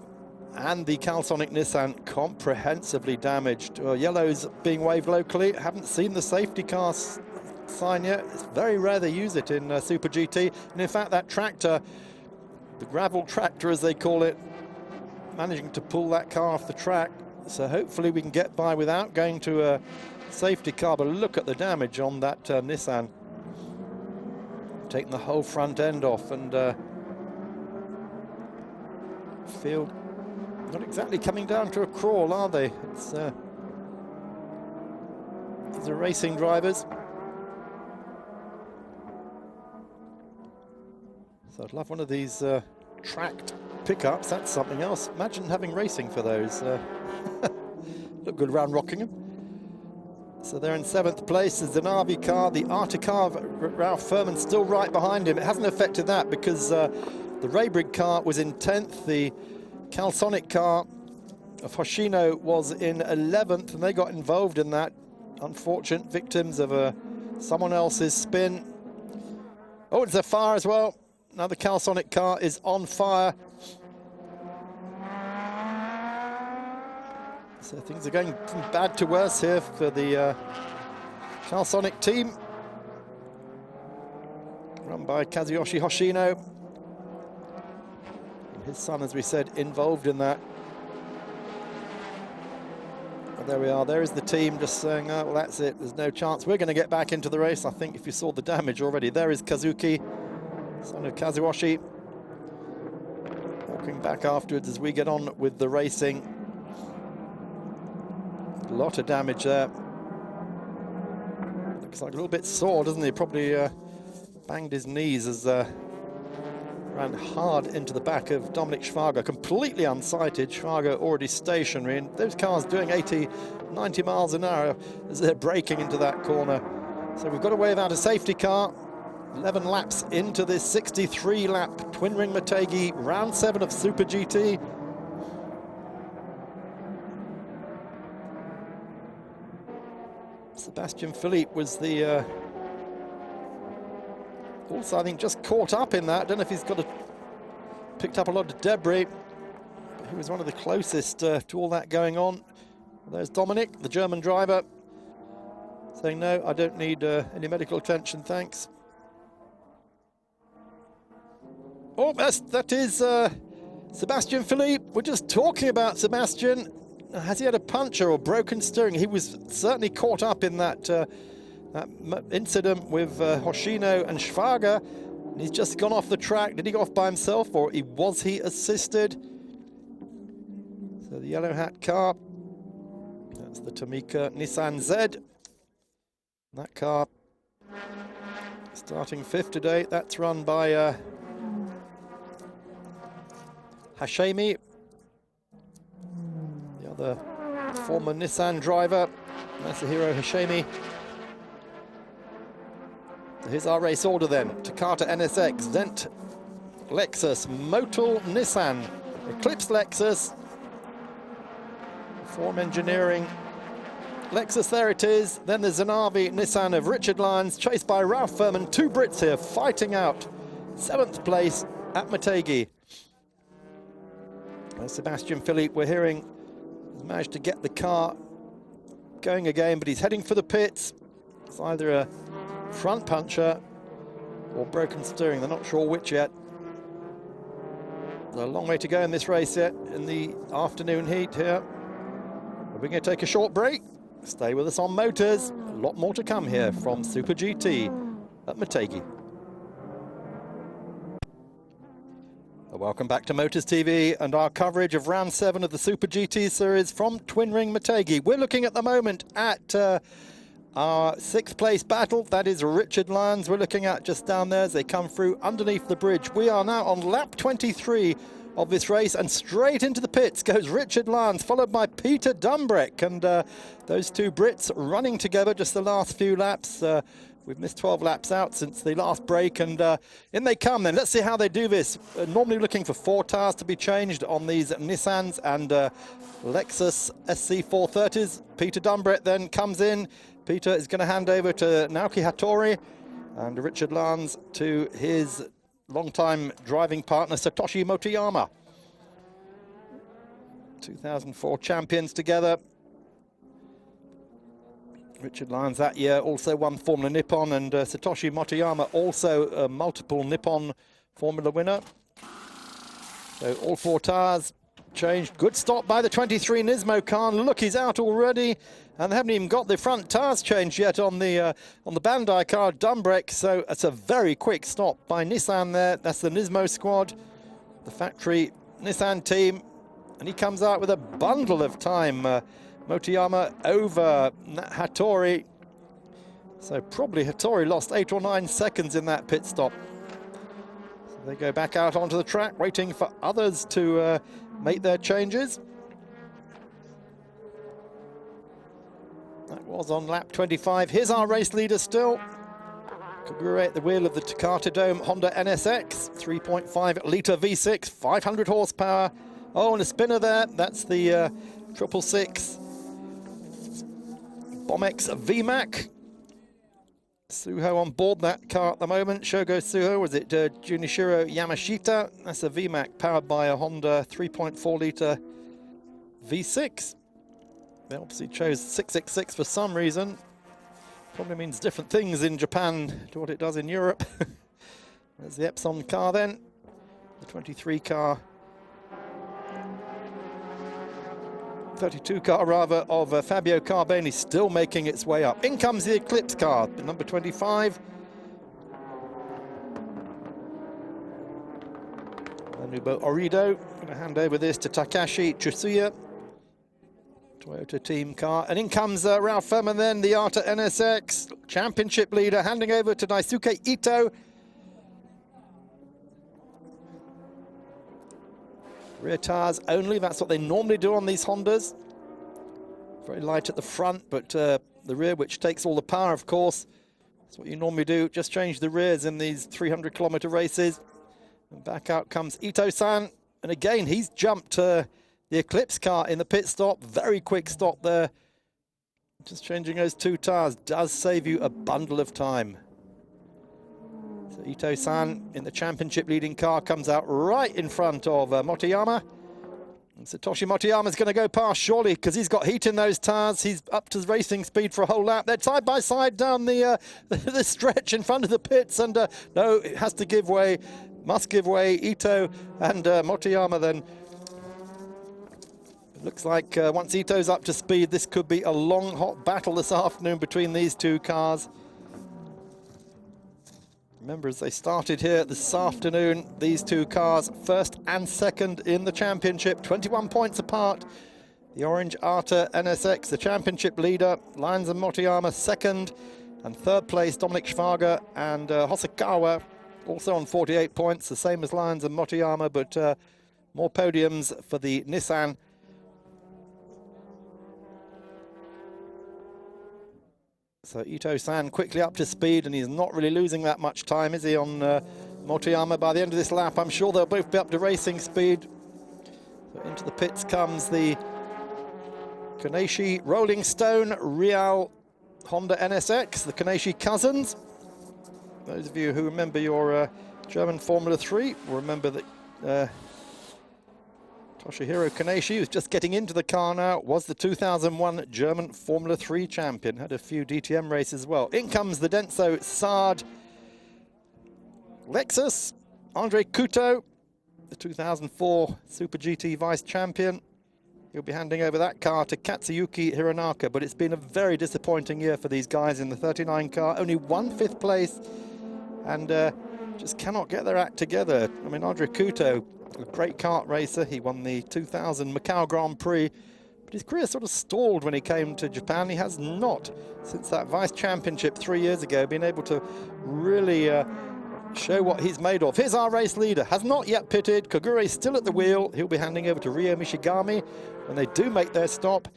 and the Calsonic Nissan comprehensively damaged. Yellow's being waved locally. Haven't seen the safety car sign yet. It's very rare they use it in Super GT. And in fact, that tractor, the gravel tractor as they call it, managing to pull that car off the track. So hopefully we can get by without going to a safety car. But look at the damage on that Nissan. Taking the whole front end off, and field not exactly coming down to a crawl, are they? It's these are racing drivers. So I'd love one of these tracked pickups. That's something else. Imagine having racing for those. Look good around Rockingham. So they're in 7th place. The Zanavi car, the Arctic car of Ralph Furman still right behind him. It hasn't affected that because the Raybrig car was in 10th. The Calsonic car of Hoshino was in 11th, and they got involved in that. Unfortunate victims of someone else's spin. Oh, it's a fire as well. Now the Calsonic car is on fire. So things are going from bad to worse here for the Calsonic team, run by Kazuyoshi Hoshino. And his son, as we said, involved in that. And there we are. There is the team just saying, oh, well, that's it. There's no chance. We're going to get back into the race. I think if you saw the damage already, there is Kazuki, son of Kazuyoshi, walking back afterwards as we get on with the racing. A lot of damage there. Looks like a little bit sore, doesn't he? Probably banged his knees as ran hard into the back of Dominik Schwager, completely unsighted. Schwager already stationary, and those cars doing 80, 90 miles an hour as they're braking into that corner. So we've got away without a safety car. 11 laps into this 63-lap twin ring Motegi round 7 of Super GT. Sebastian Philippe was the also, I think, just caught up in that. I don't know if he's picked up a lot of debris, but he was one of the closest to all that going on. There's Dominic, the German driver, saying, no, I don't need any medical attention, thanks. Oh, that is Sebastian Philippe. We're just talking about Sebastian. Has he had a puncture or broken steering? He was certainly caught up in that incident with Hoshino and Schwager. And he's just gone off the track. Did he go off by himself, or was he assisted? So the yellow hat car, that's the Tomica Nissan Z. That car starting 5th today. That's run by Hashemi, the other former Nissan driver, Masahiro Hashemi. Here's our race order then. Takata NSX, Zent Lexus, Motul Nissan, Eclipse Lexus, Form Engineering Lexus, there it is. Then the Zanavi Nissan of Richard Lyons, chased by Ralph Furman. 2 Brits here fighting out 7th place at Motegi. Sebastian Philippe, we're hearing, has managed to get the car going again, but he's heading for the pits. It's either a front puncher or broken steering. They're not sure which yet. There's a long way to go in this race yet in the afternoon heat here. We're going to take a short break. Stay with us on Motors. A lot more to come here from Super GT at Motegi. Welcome back to Motors TV and our coverage of round 7 of the Super GT series from Twin Ring Motegi. We're looking at the moment at our 6th place battle. That is Richard Lyons. We're looking at just down there as they come through underneath the bridge. We are now on lap 23 of this race, and straight into the pits goes Richard Lyons, followed by Peter Dumbrek, and those 2 Brits running together just the last few laps. We've missed 12 laps out since the last break, and in they come then. Let's see how they do this. Normally looking for 4 tires to be changed on these Nissans and Lexus SC430s. Peter Dumbrek then comes in. Peter is going to hand over to Naoki Hattori, and Richard Lyons to his longtime driving partner Satoshi Motoyama. 2004 champions together. Richard Lyons that year also won Formula Nippon, and Satoshi Motoyama also a multiple Nippon Formula winner. So all 4 tires changed. Good stop by the 23 Nismo car. Look, he's out already, and they haven't even got the front tires changed yet on the Bandai car, Dumbrek. So it's a very quick stop by Nissan there. That's the Nismo squad, the factory Nissan team, and he comes out with a bundle of time. Motoyama over Hattori. So probably Hattori lost 8 or 9 seconds in that pit stop. So they go back out onto the track, waiting for others to make their changes. That was on lap 25. Here's our race leader still. Kagure at the wheel of the Takata Dome Honda NSX, 3.5 litre V6, 500 horsepower. Oh, and a spinner there. That's the 666 Bomex VMAC. Suho on board that car at the moment. Shogo Suho, was it Junichiro Yamashita? That's a VMAC powered by a Honda 3.4 litre V6. They obviously chose 666 for some reason. Probably means different things in Japan to what it does in Europe. There's the Epson car then, the 23 car. 32 car rather of Fabio Carboni still making its way up. In comes the Eclipse car, number 25. Anubo Orido going to hand over this to Takashi Tsuya, Toyota team car. And in comes Ralph Furman then, the Arta NSX championship leader, handing over to Daisuke Ito. Rear tires only, that's what they normally do on these Hondas. Very light at the front, but the rear, which takes all the power, of course. That's what you normally do, just change the rears in these 300-kilometer races. And back out comes Ito-san. And again, he's jumped the Eclipse car in the pit stop. Very quick stop there. Just changing those 2 tires does save you a bundle of time. So Ito-san in the championship leading car comes out right in front of Motoyama. And Satoshi Motoyama's going to go past surely because he's got heat in those tires. He's up to racing speed for a whole lap. They're side by side down the stretch in front of the pits, and no, it has to give way, must give way. Ito and Motoyama then. It looks like once Ito's up to speed, this could be a long, hot battle this afternoon between these 2 cars. Remember, as they started here this afternoon, these 2 cars, first and second in the championship, 21 points apart. The orange Arta NSX, the championship leader, Lyons and Motoyama second, and third place Dominic Schwager and Hosokawa, also on 48 points, the same as Lyons and Motoyama, but more podiums for the Nissan. So Ito-san quickly up to speed, and he's not really losing that much time, is he, on Motoyama? By the end of this lap, I'm sure they'll both be up to racing speed. So into the pits comes the Kaneishi Rolling Stone Real Honda NSX, the Kaneishi cousins. Those of you who remember your German Formula 3 will remember that Toshihiro Kaneishi, who's just getting into the car now, was the 2001 German Formula 3 champion. Had a few DTM races as well. In comes the Denso Sard Lexus. Andre Couto, the 2004 Super GT vice champion. He'll be handing over that car to Katsuyuki Hironaka, but it's been a very disappointing year for these guys in the 39 car. Only 1 5th place, and just cannot get their act together. I mean, Andre Couto, a great kart racer. He won the 2000 Macau Grand Prix, but his career sort of stalled when he came to Japan. He has not, since that vice championship 3 years ago, been able to really show what he's made of. Here's our race leader, has not yet pitted. Kagure still at the wheel. He'll be handing over to Ryo Mishigami when they do make their stop.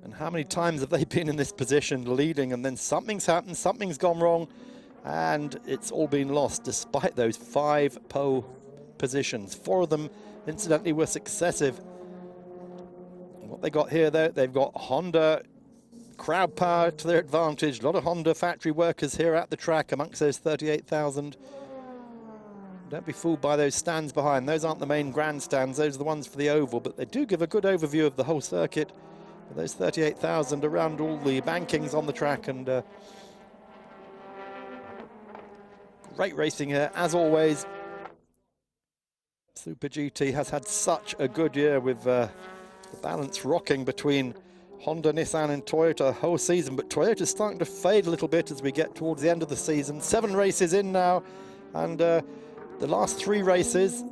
And how many times have they been in this position, leading, and then something's happened, something's gone wrong, and it's all been lost despite those 5 pole positions. 4 of them, incidentally, were successive. And what they got here, though, they've got Honda crowd power to their advantage. A lot of Honda factory workers here at the track amongst those 38,000. Don't be fooled by those stands behind. Those aren't the main grandstands. Those are the ones for the oval, but they do give a good overview of the whole circuit. Those 38,000 around all the bankings on the track, and great racing here, as always. Super GT has had such a good year with the balance rocking between Honda, Nissan and Toyota whole season, but Toyota's starting to fade a little bit as we get towards the end of the season. 7 races in now, and the last 3 races,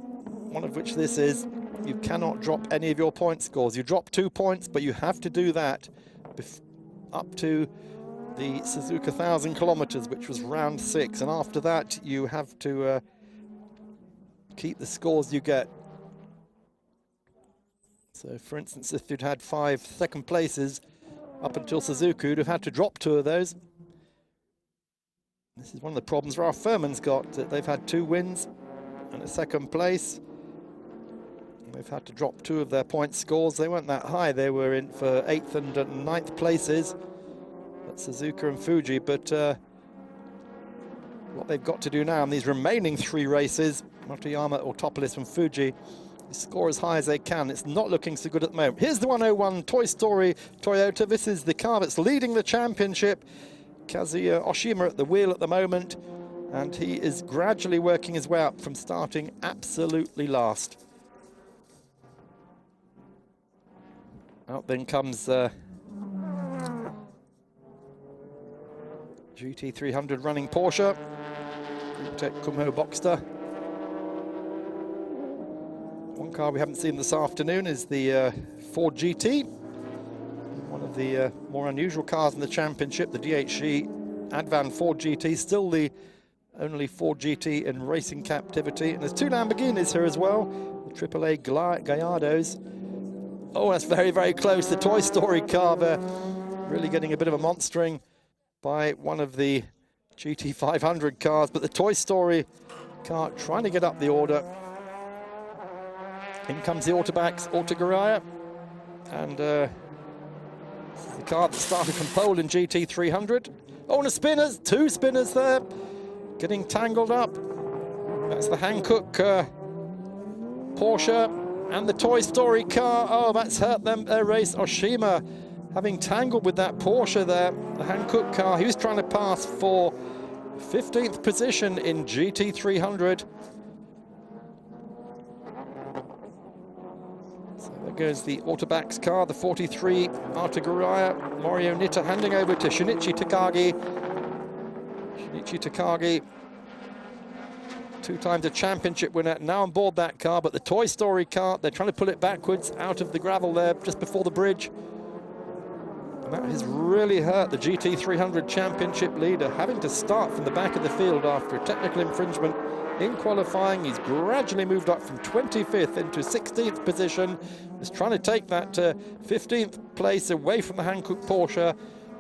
one of which this is, you cannot drop any of your point scores. You drop 2 points, but you have to do that up to the Suzuka 1,000 kilometers, which was round 6, and after that you have to keep the scores you get. So for instance, if you'd had 5 second places up until Suzuka, you'd have had to drop 2 of those. This is one of the problems Ralph Furman's got, that they've had 2 wins and a second place. They've had to drop 2 of their point scores. They weren't that high. They were in for 8th and 9th places at Suzuka and Fuji, but what they've got to do now in these remaining 3 races, Motoyama, Autopolis and Fuji, score as high as they can. It's not looking so good at the moment. Here's the 101 Toy Story Toyota. This is the car that's leading the championship. Kazuya Oshima at the wheel at the moment, and he is gradually working his way up from starting absolutely last. Out then comes GT300 running Porsche, Tech Kumho Boxster. One car we haven't seen this afternoon is the Ford GT, one of the more unusual cars in the championship, the DHC Advan Ford GT, still the only Ford GT in racing captivity. And there's 2 Lamborghinis here as well, the AAA Gallardos. Oh, that's very, very close. The Toy Story car there, really getting a bit of a monstering by one of the GT500 cars, but the Toy Story car trying to get up the order. In comes the Autobacks, Autoguraya, and this is the car that started from pole in GT300. Oh, and the spinners, 2 spinners there, getting tangled up. That's the Hankook Porsche and the Toy Story car. Oh, that's hurt them, their race. Oshima having tangled with that Porsche there, the Hankook car. He was trying to pass for 15th position in GT300. So there goes the Autobacks car, the 43 Artaguraya. Morio Nitta handing over to Shinichi Takagi. Shinichi Takagi, 2 times a championship winner, now on board that car, but the Toy Story car, they're trying to pull it backwards out of the gravel there just before the bridge. And that has really hurt the GT300 championship leader, having to start from the back of the field after a technical infringement in qualifying. He's gradually moved up from 25th into 16th position. He's trying to take that 15th place away from the Hankook Porsche,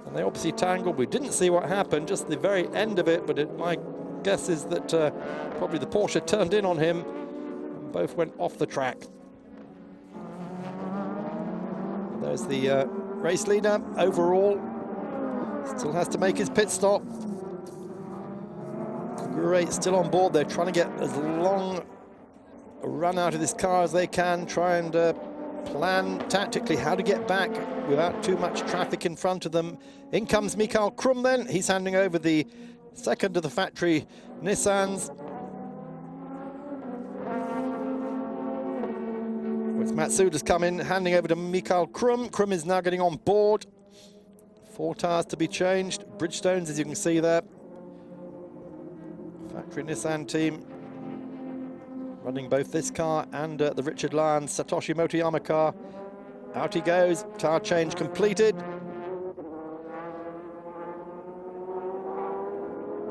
and they obviously tangled. We didn't see what happened, just the very end of it, but my guess is that probably the Porsche turned in on him and both went off the track. There's the race leader overall, still has to make his pit stop. Great, still on board. They're trying to get as long a run out of this car as they can, try and plan tactically how to get back without too much traffic in front of them. In comes Mikael Krum then, he's handing over the second of the factory Nissans. With Matsuda's come in, handing over to Mikael Krum. Krum is now getting on board. 4 tires to be changed. Bridgestones, as you can see there. Factory Nissan team running both this car and the Richard Lyons Satoshi Motoyama car. Out he goes, tire change completed.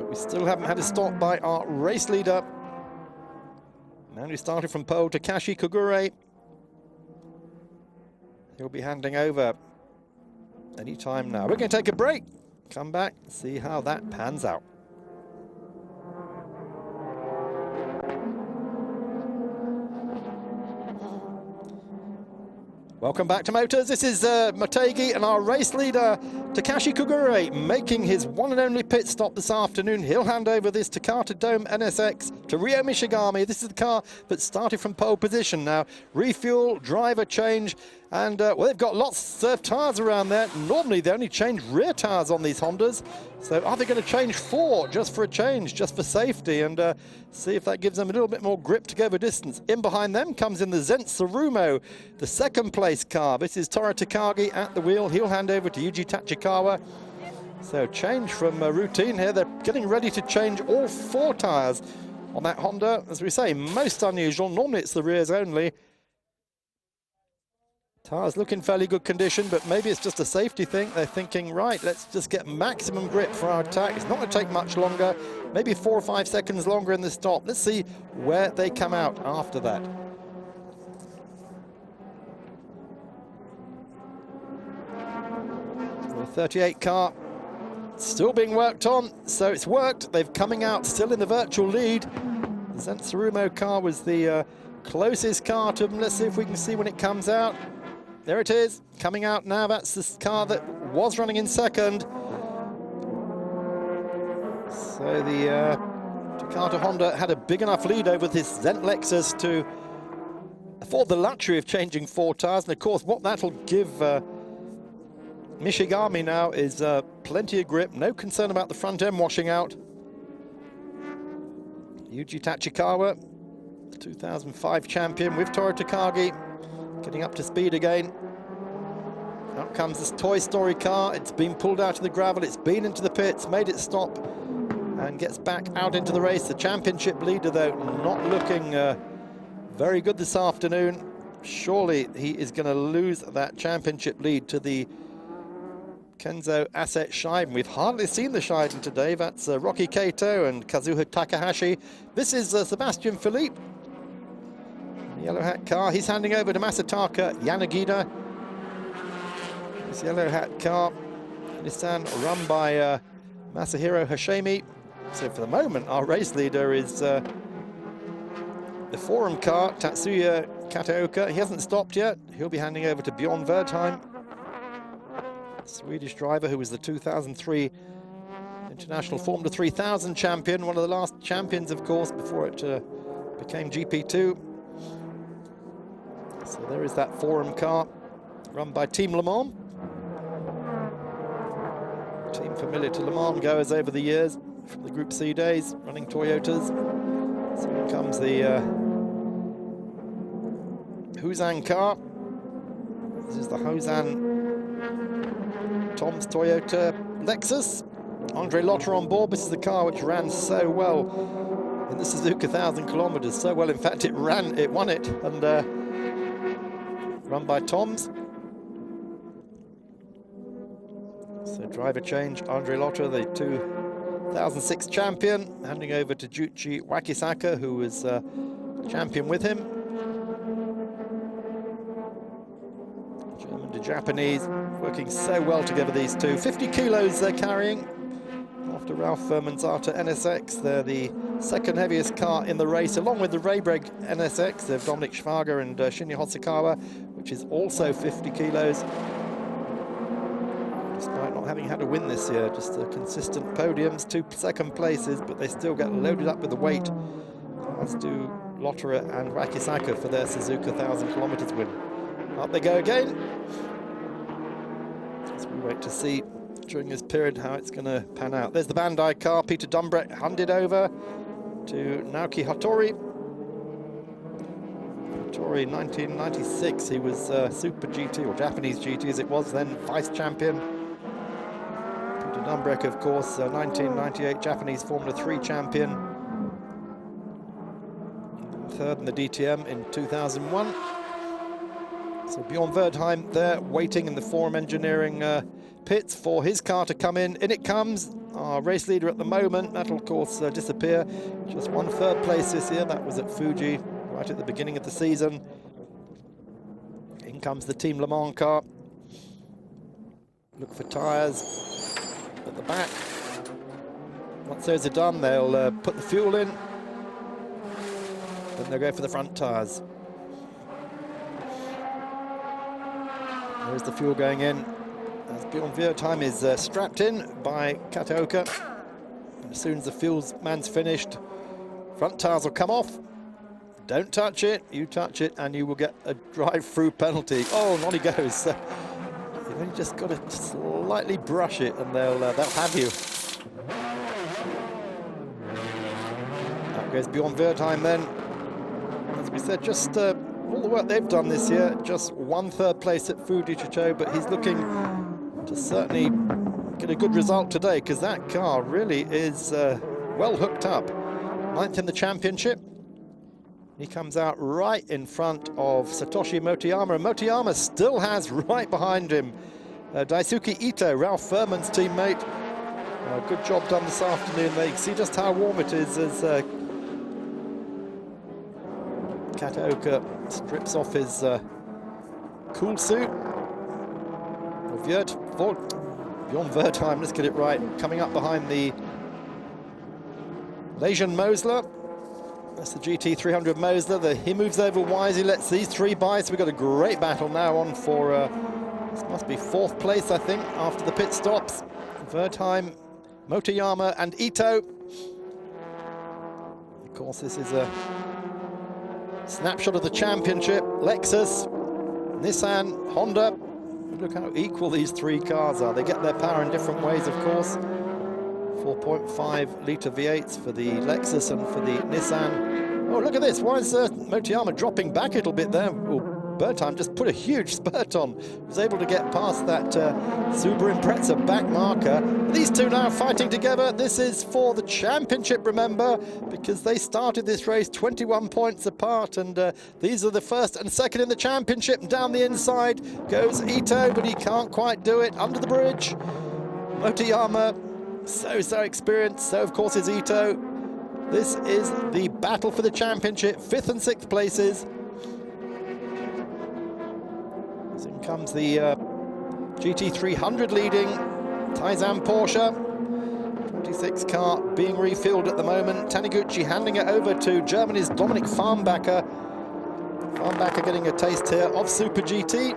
We still haven't had a stop by our race leader. Now we started from pole, Takashi Kogure. He'll be handing over any time now. We're going to take a break, come back, see how that pans out. Welcome back to Motors. This is Motegi and our race leader, Takashi Kogure, making his one and only pit stop this afternoon. He'll hand over this Takata Dome NSX to Ryo Mishigami. This is the car that started from pole position. Now, refuel, driver change, and well, they've got lots of tyres around there. Normally, they only change rear tyres on these Hondas. So are they going to change 4 just for a change, just for safety, and see if that gives them a little bit more grip to go the distance? In behind them comes in the Zendt Tsurumo, the second place car. This is Toru Takagi at the wheel. He'll hand over to Yuji Tachikawa. So change from routine here. They're getting ready to change all 4 tyres on that Honda. As we say, most unusual. Normally it's the rears only. Tyres look in fairly good condition, but maybe it's just a safety thing. They're thinking, right, let's just get maximum grip for our attack. It's not going to take much longer, maybe 4 or 5 seconds longer in the stop. Let's see where they come out after that. The 38 car still being worked on, so it's worked. They're coming out still in the virtual lead. The Zendt Tsurumo car was the closest car to them. Let's see if we can see when it comes out. There it is, coming out now. That's the car that was running in second. So the Takata Honda had a big enough lead over this Zendt Lexus to afford the luxury of changing 4 tyres. And of course, what that'll give Mishigami now is plenty of grip, no concern about the front end washing out. Yuji Tachikawa, the 2005 champion with Toru Takagi, getting up to speed again. Out comes this Toy Story car. It's been pulled out of the gravel. It's been into the pits, made it stop, and gets back out into the race. The championship leader, though, not looking very good this afternoon. Surely he is going to lose that championship lead to the Kenzo Asset Scheiden. We've hardly seen the Scheiden today. That's Rocky Kato and Kazuha Takahashi. This is Sebastian Philippe. Yellow hat car, he's handing over to Masataka Yanagida. This yellow hat car, Nissan, run by Masahiro Hashemi. So for the moment, our race leader is the forum car, Tatsuya Kataoka. He hasn't stopped yet. He'll be handing over to Bjorn Verdheim, Swedish driver who was the 2003 International Formula 3000 champion, one of the last champions, of course, before it became GP2. So there is that forum car, run by Team Le Mans. Team familiar to Le Mans goers over the years, from the Group C days, running Toyotas. So here comes the Huzan car. This is the Huzan Tom's Toyota Lexus. Andre Lotter on board. This is the car which ran so well in the Suzuka 1,000 kilometers. So well, in fact, it won it, and run by Toms. So driver change, Andre Lotter, the 2006 champion, handing over to Juichi Wakisaka, who was champion with him. German to Japanese, working so well together, these two. 50 kilos they're carrying. After Ralph Manzata NSX, they're the second heaviest car in the race, along with the Raybrake NSX. They're Dominic Schwager and Shinya Hosokawa, which is also 50 kilos. Despite not having had a win this year, just consistent podiums, 2 second places, but they still get loaded up with the weight, as do Lotterer and Wakisaka for their Suzuka 1,000 kilometers win. Up they go again. As we wait to see during this period how it's going to pan out. There's the Bandai car. Peter Dumbrecht handed over to Naoki Hattori. Hattori, 1996, he was Super GT, or Japanese GT as it was then, vice champion. Peter Dumbrecht, of course, 1998 Japanese Formula 3 champion. Third in the DTM in 2001. So Bjorn Verdheim there, waiting in the Forum Engineering pits for his car to come in. In it comes, our race leader at the moment. That'll, of course, disappear. Just 1 third place this year. That was at Fuji, right at the beginning of the season. In comes the Team Le Mans car. Look for tyres at the back. Once those are done, they'll put the fuel in. Then they'll go for the front tyres. There's the fuel going in. As Bjorn Wertheim is strapped in by Kataoka. And as soon as the fuels man's finished, front tyres will come off. Don't touch it. You touch it and you will get a drive-through penalty. Oh, and on he goes. You've only just got to slightly brush it and they'll have you. Out goes Bjorn Wertheim then. As we said, just all the work they've done this year, just 1 3rd place at Fuji Chicho, but he's looking to certainly get a good result today because that car really is well hooked up. 9th in the championship. He comes out right in front of Satoshi Motoyama, and Motoyama still has right behind him Daisuke Ito, Ralph Furman's teammate. Good job done this afternoon. They see just how warm it is as Kataoka strips off his cool suit. Bjorn Wertheim, let's get it right, coming up behind the Lejeune Mosler. That's the GT300 Mosler. He moves over wise, he lets these 3 by, so we've got a great battle now on for, this must be 4th place, I think, after the pit stops. Wertheim, Motoyama and Ito. Of course, this is a snapshot of the championship. Lexus, Nissan, Honda. Look how equal these 3 cars are. They get their power in different ways, of course. 4.5 litre V8s for the Lexus and for the Nissan. Oh, look at this. Why is Motoyama dropping back a little bit there? Oh, Wertheim just put a huge spurt on. Was able to get past that Subaru Impreza back marker. These two now fighting together. This is for the championship, remember, because they started this race 21 points apart, and these are the 1st and 2nd in the championship. Down the inside goes Ito, but he can't quite do it. Under the bridge, Motoyama, so experienced. So of course is Ito. This is the battle for the championship, 5th and 6th places. So in comes the GT300 leading, Taizan Porsche. 26 car being refueled at the moment. Taniguchi handing it over to Germany's Dominik Farnbacher. Farnbacher getting a taste here of Super GT.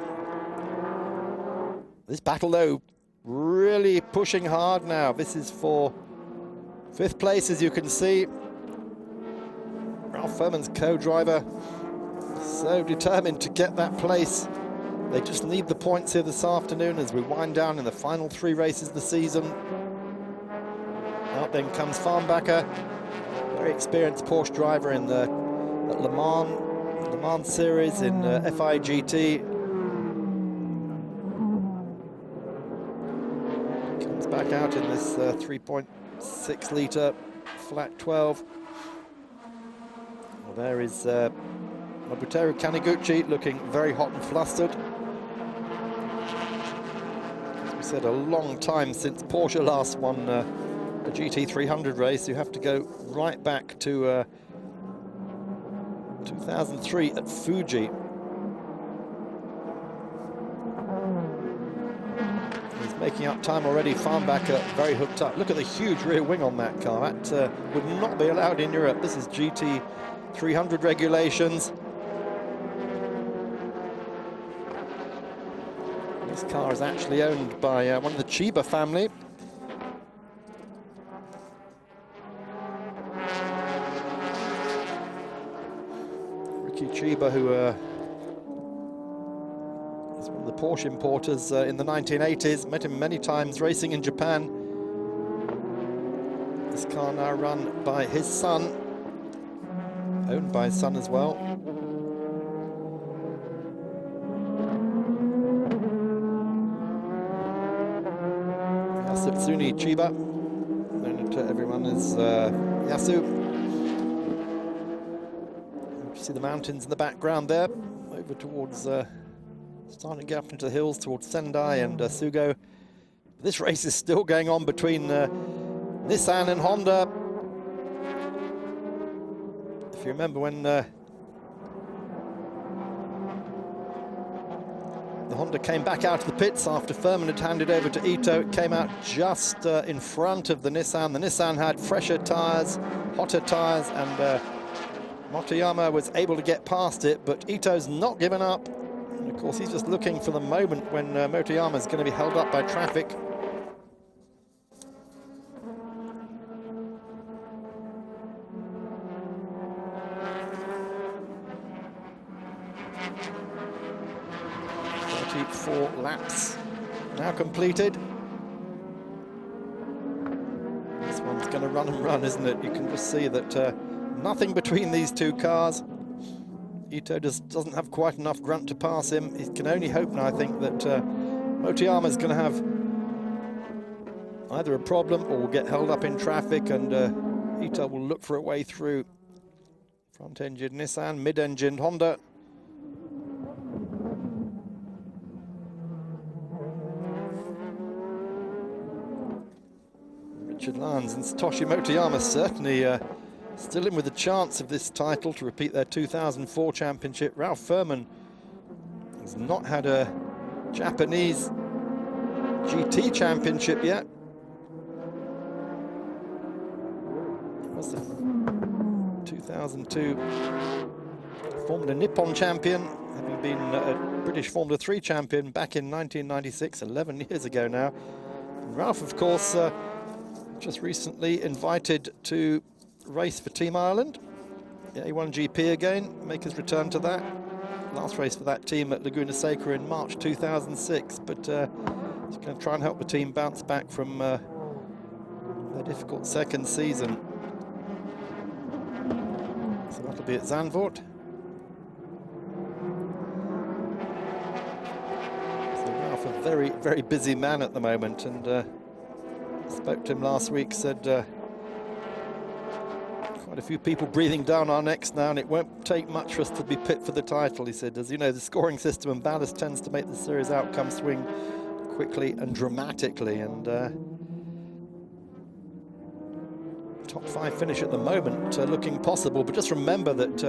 This battle though, really pushing hard now. This is for 5th place, as you can see. Ralph Furman's co-driver, so determined to get that place. They just need the points here this afternoon as we wind down in the final 3 races of the season. Out then comes Farnbacher, very experienced Porsche driver in the Le Mans series in FIGT. Comes back out in this 3.6 litre flat 12. Well, there is Nobuteru Taniguchi looking very hot and flustered. As we said, a long time since Porsche last won a GT300 race. You have to go right back to 2003 at Fuji. He's making up time already. Farnbacher very hooked up. Look at the huge rear wing on that car. That would not be allowed in Europe. This is GT300 regulations. This car is actually owned by one of the Chiba family. Ricky Chiba, who is one of the Porsche importers in the 1980s. Met him many times racing in Japan. This car now run by his son, owned by his son as well. Yatsuni Chiba, known to everyone as Yasu. You see the mountains in the background there, over towards, starting to get up into the hills towards Sendai and Sugo. This race is still going on between Nissan and Honda. If you remember when the Honda came back out of the pits after Furman had handed over to Ito, it came out just in front of the Nissan. The Nissan had fresher tyres, hotter tyres, and Motoyama was able to get past it, but Ito's not given up. And of course, he's just looking for the moment when Motoyama is going to be held up by traffic. Four laps now completed. This one's going to run and run, isn't it? You can just see that nothing between these two cars. Ito just doesn't have quite enough grunt to pass him. He can only hope now, I think, that Motoyama is going to have either a problem or will get held up in traffic, and Ito will look for a way through. Front-engine Nissan, mid-engine Honda. Richard Lange and Satoshi Motoyama certainly still in with a chance of this title to repeat their 2004 championship. Ralph Furman has not had a Japanese GT championship yet. It was the 2002 Formula Nippon champion, having been a British Formula 3 champion back in 1996, 11 years ago now. And Ralph, of course, just recently invited to race for Team Ireland. Yeah, he won GP again, make his return to that. Last race for that team at Laguna Seca in March 2006, but he's going to try and help the team bounce back from their difficult second season. So that'll be at Zandvoort. So Ralph, a very, very busy man at the moment, and spoke to him last week, said quite a few people breathing down our necks now, and it won't take much for us to be pit for the title. He said, as you know, the scoring system and ballast tends to make the series outcome swing quickly and dramatically, and top 5 finish at the moment looking possible, but just remember that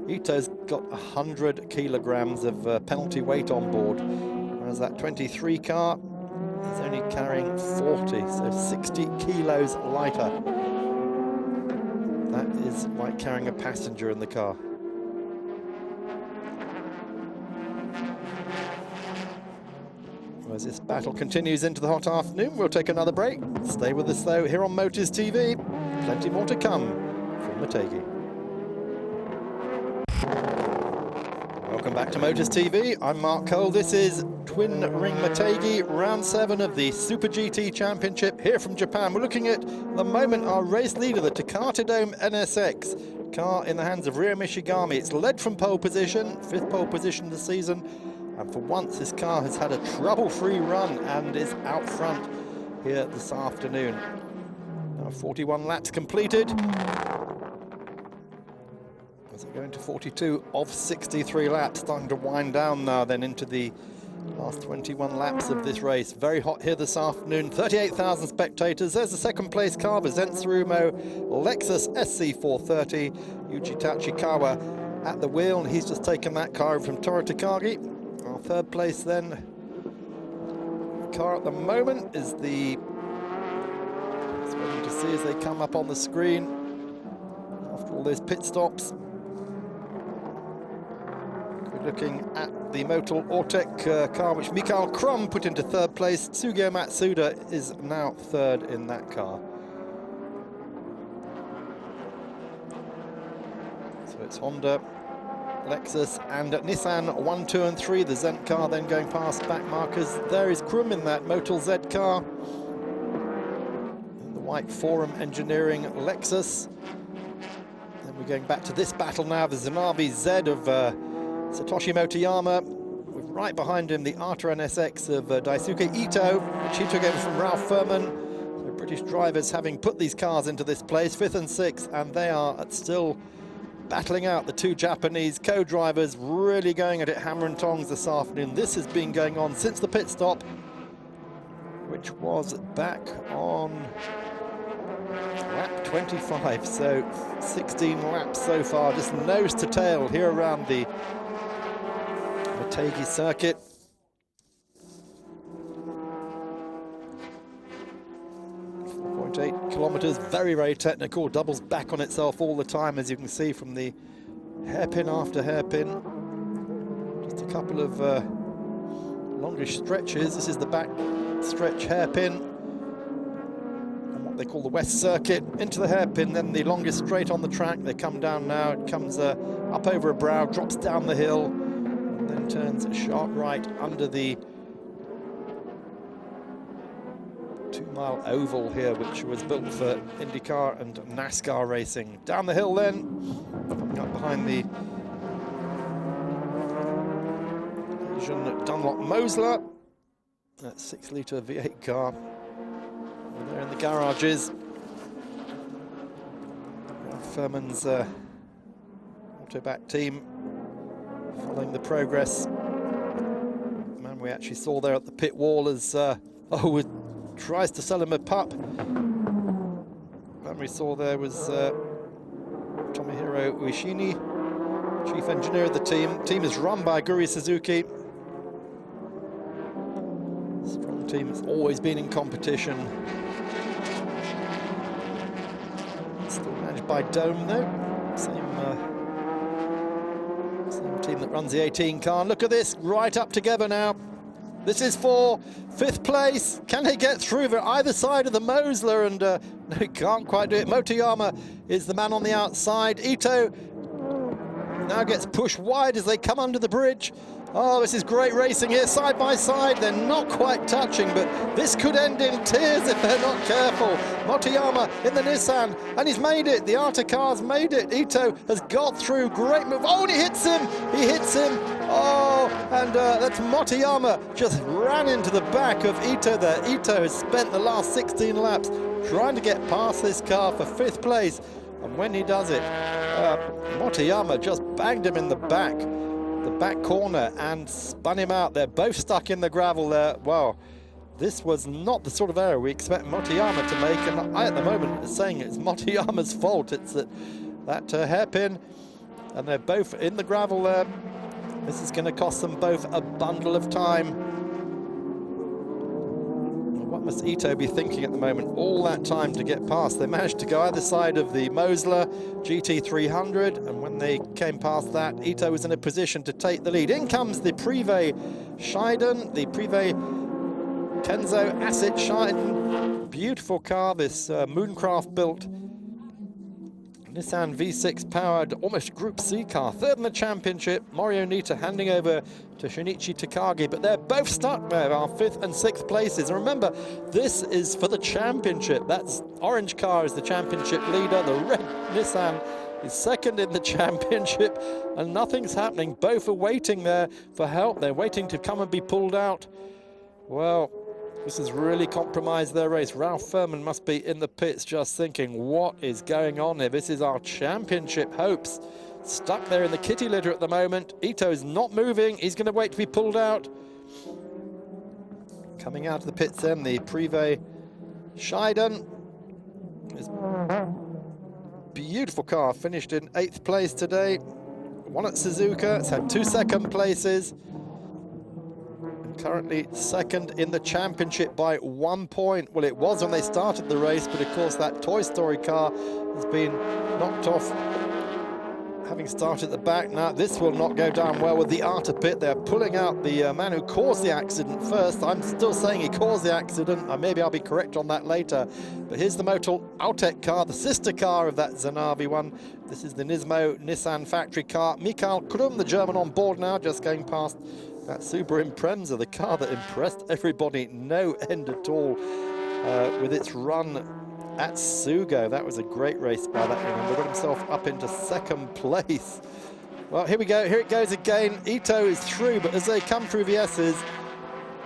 Ito's got 100 kilograms of penalty weight on board, whereas that 23 car is only carrying 40, so 60 kilos lighter. That is like carrying a passenger in the car. As this battle continues into the hot afternoon, we'll take another break. Stay with us though here on Motors TV. Plenty more to come from Motegi. Welcome back to Motors TV. I'm Mark Cole. This is Twin Ring Motegi, round 7 of the Super GT Championship here from Japan. We're looking at the moment our race leader, the Takata Dome NSX, car in the hands of Ryo Mishigami. It's led from pole position, 5th pole position this season, and for once this car has had a trouble-free run and is out front here this afternoon. Now 41 laps completed. As we go into 42 of 63 laps, starting to wind down now then into the last 21 laps of this race. Very hot here this afternoon, 38,000 spectators. There's the second place car, the Zenitsurumo Lexus SC430. Yuji Tachikawa at the wheel, and he's just taken that car from Toru Takagi. Our third place then, car at the moment is the, it's waiting to see as they come up on the screen after all those pit stops. Looking at the Motul Ortec car, which Mikael Krum put into third place. Sugio Matsuda is now third in that car. So it's Honda, Lexus and Nissan 1, 2 and 3. The Zent car then going past back markers. There is Krum in that Motul Z car. And the white Forum Engineering Lexus. Then we're going back to this battle now. The Zanabi Z of Satoshi Motoyama, with right behind him the Arta NSX of Daisuke Ito, which he took over from Ralph Furman. So British drivers having put these cars into this place, 5th and 6th, and they are still battling out the 2 Japanese co-drivers, really going at it hammer and tongs this afternoon. This has been going on since the pit stop, which was back on lap 25, so 16 laps so far, just nose to tail here around the Motegi circuit. .8 kilometers, very, very technical, doubles back on itself all the time, as you can see from the hairpin after hairpin. Just a couple of longish stretches. This is the back stretch hairpin, and what they call the West Circuit, into the hairpin, then the longest straight on the track. They come down now, it comes up over a brow, drops down the hill, and then turns sharp right under the 2-mile oval here, which was built for IndyCar and NASCAR racing. Down the hill then, coming up behind the Asian Dunlop Mosler, that 6-litre V8 car. They're in the garages. Furman's Autoback team following the progress. The man we actually saw there at the pit wall as tries to sell him a pup. The man we saw there was Tomohiro Ueshini, chief engineer of the team. The team is run by Guri Suzuki. Strong team has always been in competition. Still managed by Dome though. Same team that runs the 18 car. Look at this, right up together now. This is for 5th place. Can they get through for either side of the Mosler? And no, he can't quite do it. Motoyama is the man on the outside. Ito now gets pushed wide as they come under the bridge. Oh, this is great racing here, side by side. They're not quite touching, but this could end in tears if they're not careful. Motoyama in the Nissan, and he's made it. The Arta car's made it. Ito has got through. Great move. Oh, and he hits him. He hits him. Oh, and that's Motoyama just ran into the back of Ito there. Ito has spent the last 16 laps trying to get past this car for 5th place. And when he does it, Motoyama just banged him in the back corner and spun him out. They're both stuck in the gravel there. Wow, this was not the sort of error we expect Motoyama to make, and I at the moment am saying it's Motoyama's fault. It's that hairpin, and they're both in the gravel there. This is going to cost them both a bundle of time. What must Ito be thinking at the moment? All that time to get past. They managed to go either side of the Mosler GT300, and when they came past that, Ito was in a position to take the lead. In comes the Privé Scheiden, the Privé Kenzo Acid Scheiden. Beautiful car, this Mooncraft built Nissan V6 powered, almost Group C car. 3rd in the championship. Morio Nita handing over to Shinichi Takagi, but they're both stuck there, our 5th and 6th places. And remember, this is for the championship. That's orange car is the championship leader. The red Nissan is 2nd in the championship, and nothing's happening. Both are waiting there for help. They're waiting to come and be pulled out. Well, this has really compromised their race. Ralph Furman must be in the pits just thinking, what is going on here? This is our championship hopes. Stuck there in the kitty litter at the moment. Ito's not moving. He's going to wait to be pulled out. Coming out of the pits then, the Privé Scheiden. Beautiful car, finished in 8th place today. Won at Suzuka. It's had 2 second places. Currently 2nd in the championship by 1 point. Well, it was when they started the race, but of course that Toy Story car has been knocked off, having started at the back. Now this will not go down well with the Arta pit. They're pulling out the man who caused the accident first. I'm still saying he caused the accident. Maybe I'll be correct on that later. But here's the Motul Autek car, the sister car of that Zanavi one. This is the Nismo Nissan factory car. Mikael Krum, the German, on board now, just going past that Subaru Impreza, the car that impressed everybody no end at all with its run at Sugo. That was a great race by that young man. He got himself up into 2nd place. Well, here we go. Here it goes again. Ito is through, but as they come through the S's,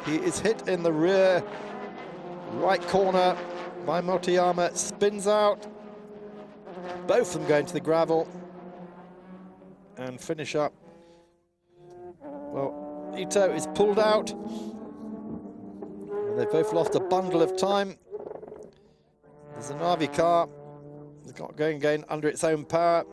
he is hit in the rear right corner by Motoyama. Spins out. Both of them going to the gravel and finish up. Well, Ito is pulled out. They've both lost a bundle of time. The Zanavi car has got going again under its own power.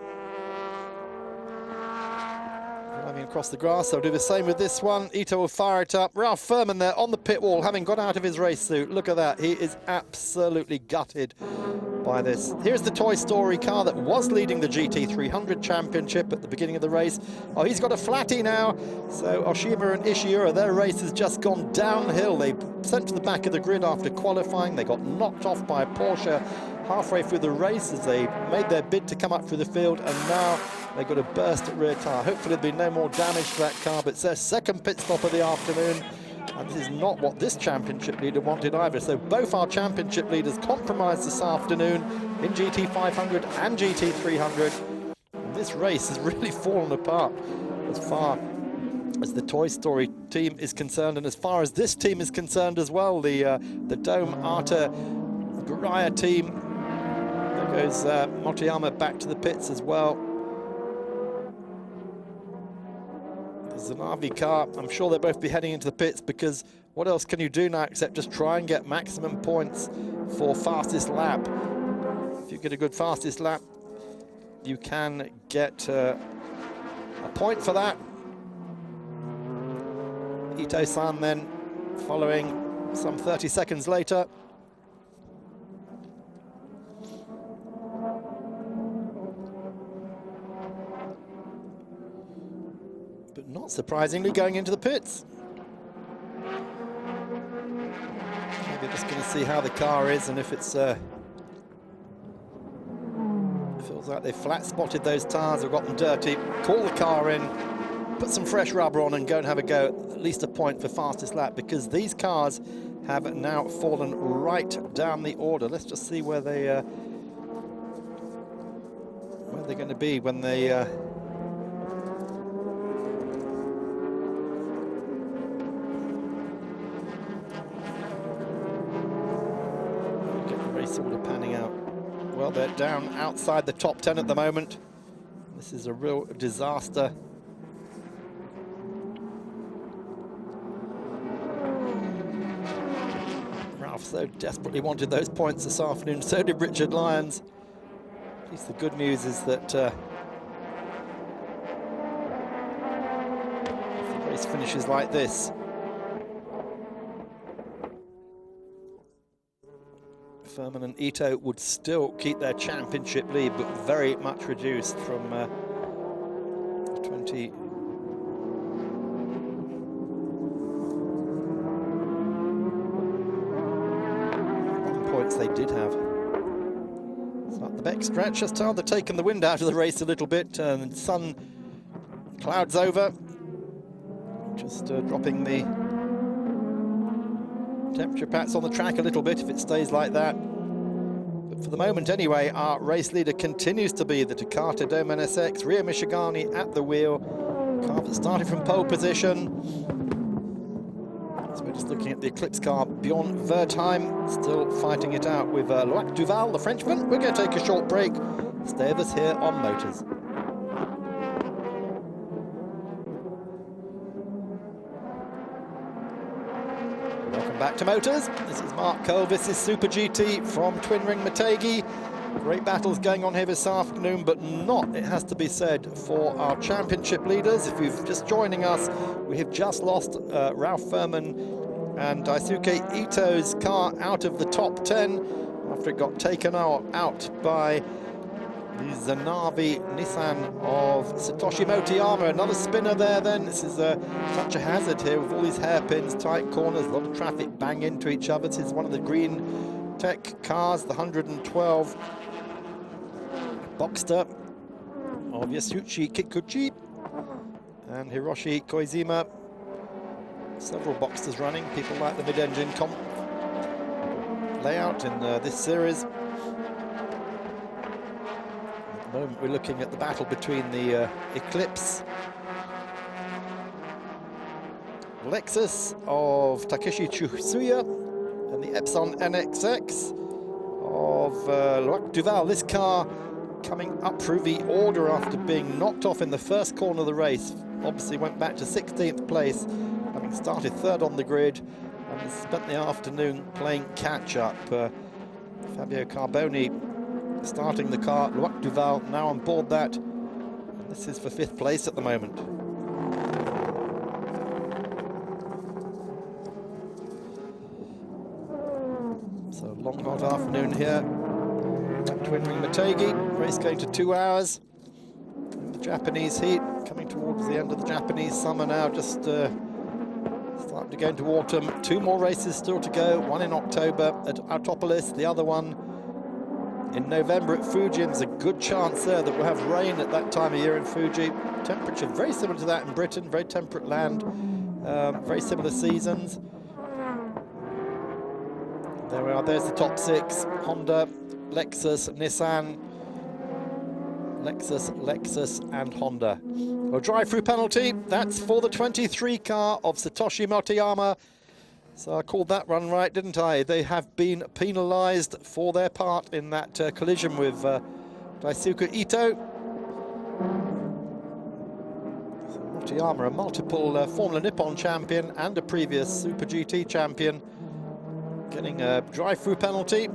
Driving across the grass, they'll do the same with this one. Ito will fire it up. Ralph Furman there on the pit wall, having got out of his race suit. Look at that, he is absolutely gutted. by this. Here's the Toy Story car that was leading the GT300 championship at the beginning of the race. Oh, he's got a flatty now. So Oshima and Ishiura, their race has just gone downhill. They sent to the back of the grid after qualifying. They got knocked off by a Porsche halfway through the race as they made their bid to come up through the field, and now they've got a burst at rear tyre. Hopefully there'll be no more damage to that car, but it's their second pit stop of the afternoon, and this is not what this championship leader wanted either. So both our championship leaders compromised this afternoon in GT500 and GT300. And this race has really fallen apart as far as the Toy Story team is concerned, and as far as this team is concerned as well. The Dome Arta Guraya team. There goes Motoyama back to the pits as well. The Zanavi car, I'm sure they'll both be heading into the pits, because what else can you do now except just try and get maximum points for fastest lap. If you get a good fastest lap, you can get a point for that. Ito-san then following some 30 seconds later. But not surprisingly going into the pits. Maybe just going to see how the car is, and if it's feels like they flat spotted those tyres or got them dirty, call the car in, put some fresh rubber on and go and have a go, at least a point for fastest lap, because these cars have now fallen right down the order. Let's just see where they're going to be when they get the race order panning out. Well, they're down outside the top 10 at the moment. This is a real disaster. Ralph so desperately wanted those points this afternoon, so did Richard Lyons. At least the good news is that if the race finishes like this, Furman and Ito would still keep their championship lead, but very much reduced from 20. Points they did have. So at the back stretch, just how they're taking the wind out of the race a little bit, and sun clouds over, just dropping the temperature pats on the track a little bit if it stays like that. But for the moment anyway, our race leader continues to be the Takata Dome NSX, Ria Michigani at the wheel. Car that started from pole position. So we're just looking at the Eclipse car, Bjorn Wertheim, still fighting it out with Loic Duval, the Frenchman. We're going to take a short break. Stay with us here on Motors. Welcome back to Motors. This is Mark Cole. This is Super GT from Twin Ring Motegi. Great battles going on here this afternoon, but not, it has to be said, for our championship leaders. If you're just joining us, we have just lost Ralph Furman and Daisuke Ito's car out of the top 10 after it got taken out by the Zanavi Nissan of Satoshi Motoyama. Another spinner there then. This is such a hazard here with all these hairpins, tight corners, a lot of traffic bang into each other. This is one of the green tech cars, the 112 Boxster of Yasushi Kikuchi and Hiroshi Koizima. Several Boxsters running. People like the mid-engine layout in this series. At the moment we're looking at the battle between the Eclipse Lexus of Takeshi Tsuya and the Epson NXX of Loic Duval. This car coming up through the order after being knocked off in the first corner of the race. Obviously went back to 16th place, having started third on the grid, and spent the afternoon playing catch-up. Fabio Carboni starting the car, Loic Duval now on board that. And this is for 5th place at the moment. So long hot afternoon here Twin-wing Motegi, race going to 2 hours. The Japanese heat, coming towards the end of the Japanese summer now, just starting to go into autumn. 2 more races still to go, one in October at Autopolis, the other one in November at Fuji. There's a good chance there that we'll have rain at that time of year in Fuji. Temperature very similar to that in Britain, very temperate land, very similar seasons. There we are, there's the top 6, Honda, Lexus, Nissan, Lexus and Honda. Well, drive-through penalty, that's for the 23 car of Satoshi Motoyama. So I called that run right, didn't I? They have been penalised for their part in that collision with Daisuke Ito. So Motoyama, a multiple Formula Nippon champion and a previous Super GT champion, getting a drive-through penalty.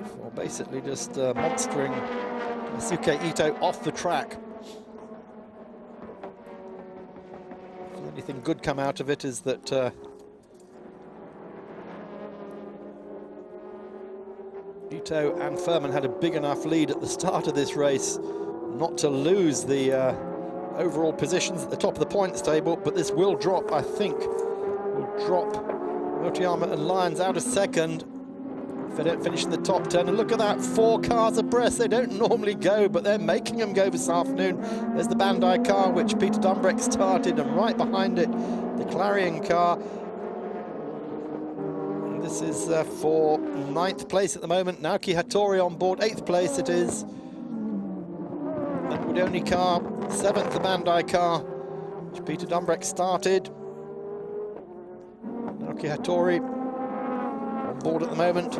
For basically just monstering Daisuke Ito off the track. The only thing good come out of it is that Ito and Furman had a big enough lead at the start of this race not to lose the overall positions at the top of the points table, but this will drop, I think, will drop Motoyama and Lyons out of second if they don't finish in the top 10. And look at that, 4 cars abreast. They don't normally go, but they're making them go this afternoon. There's the Bandai car, which Peter Dumbrek started, and right behind it, the Clarion car. And this is for 9th place at the moment. Naoki Hattori on board, 8th place it is. The only car, 7th the Bandai car, which Peter Dumbrek started. Naoki Hattori on board at the moment.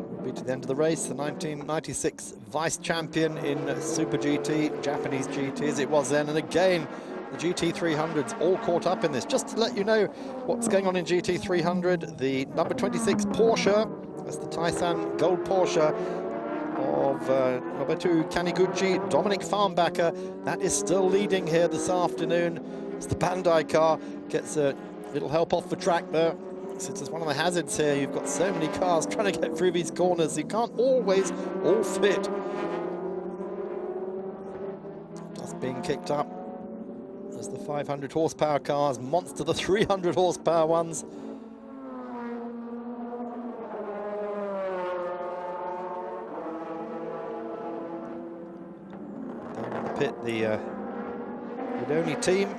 Will be to the end of the race, the 1996 vice champion in Super GT, Japanese GT as it was then, and again the GT300s all caught up in this. Just to let you know what's going on in GT300, the number 26 Porsche, that's the Taisan Gold Porsche of Nobuto Kaniguchi, Dominic Farnbacher, that is still leading here this afternoon. It's the Bandai car, gets a little help off the track there. So it's one of the hazards here, you've got so many cars trying to get through these corners, you can't always all fit. That's being kicked up. There's the 500 horsepower cars, monster the 300 horsepower ones. Pit, the Udoni team.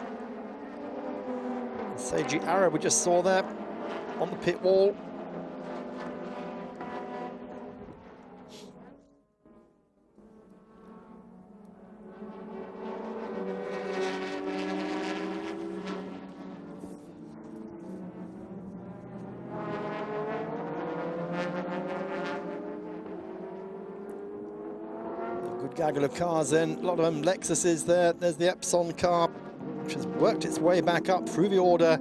Seiji Ara we just saw there on the pit wall. Gaggle of cars in, a lot of them Lexuses there. There's the Epson car, which has worked its way back up through the order.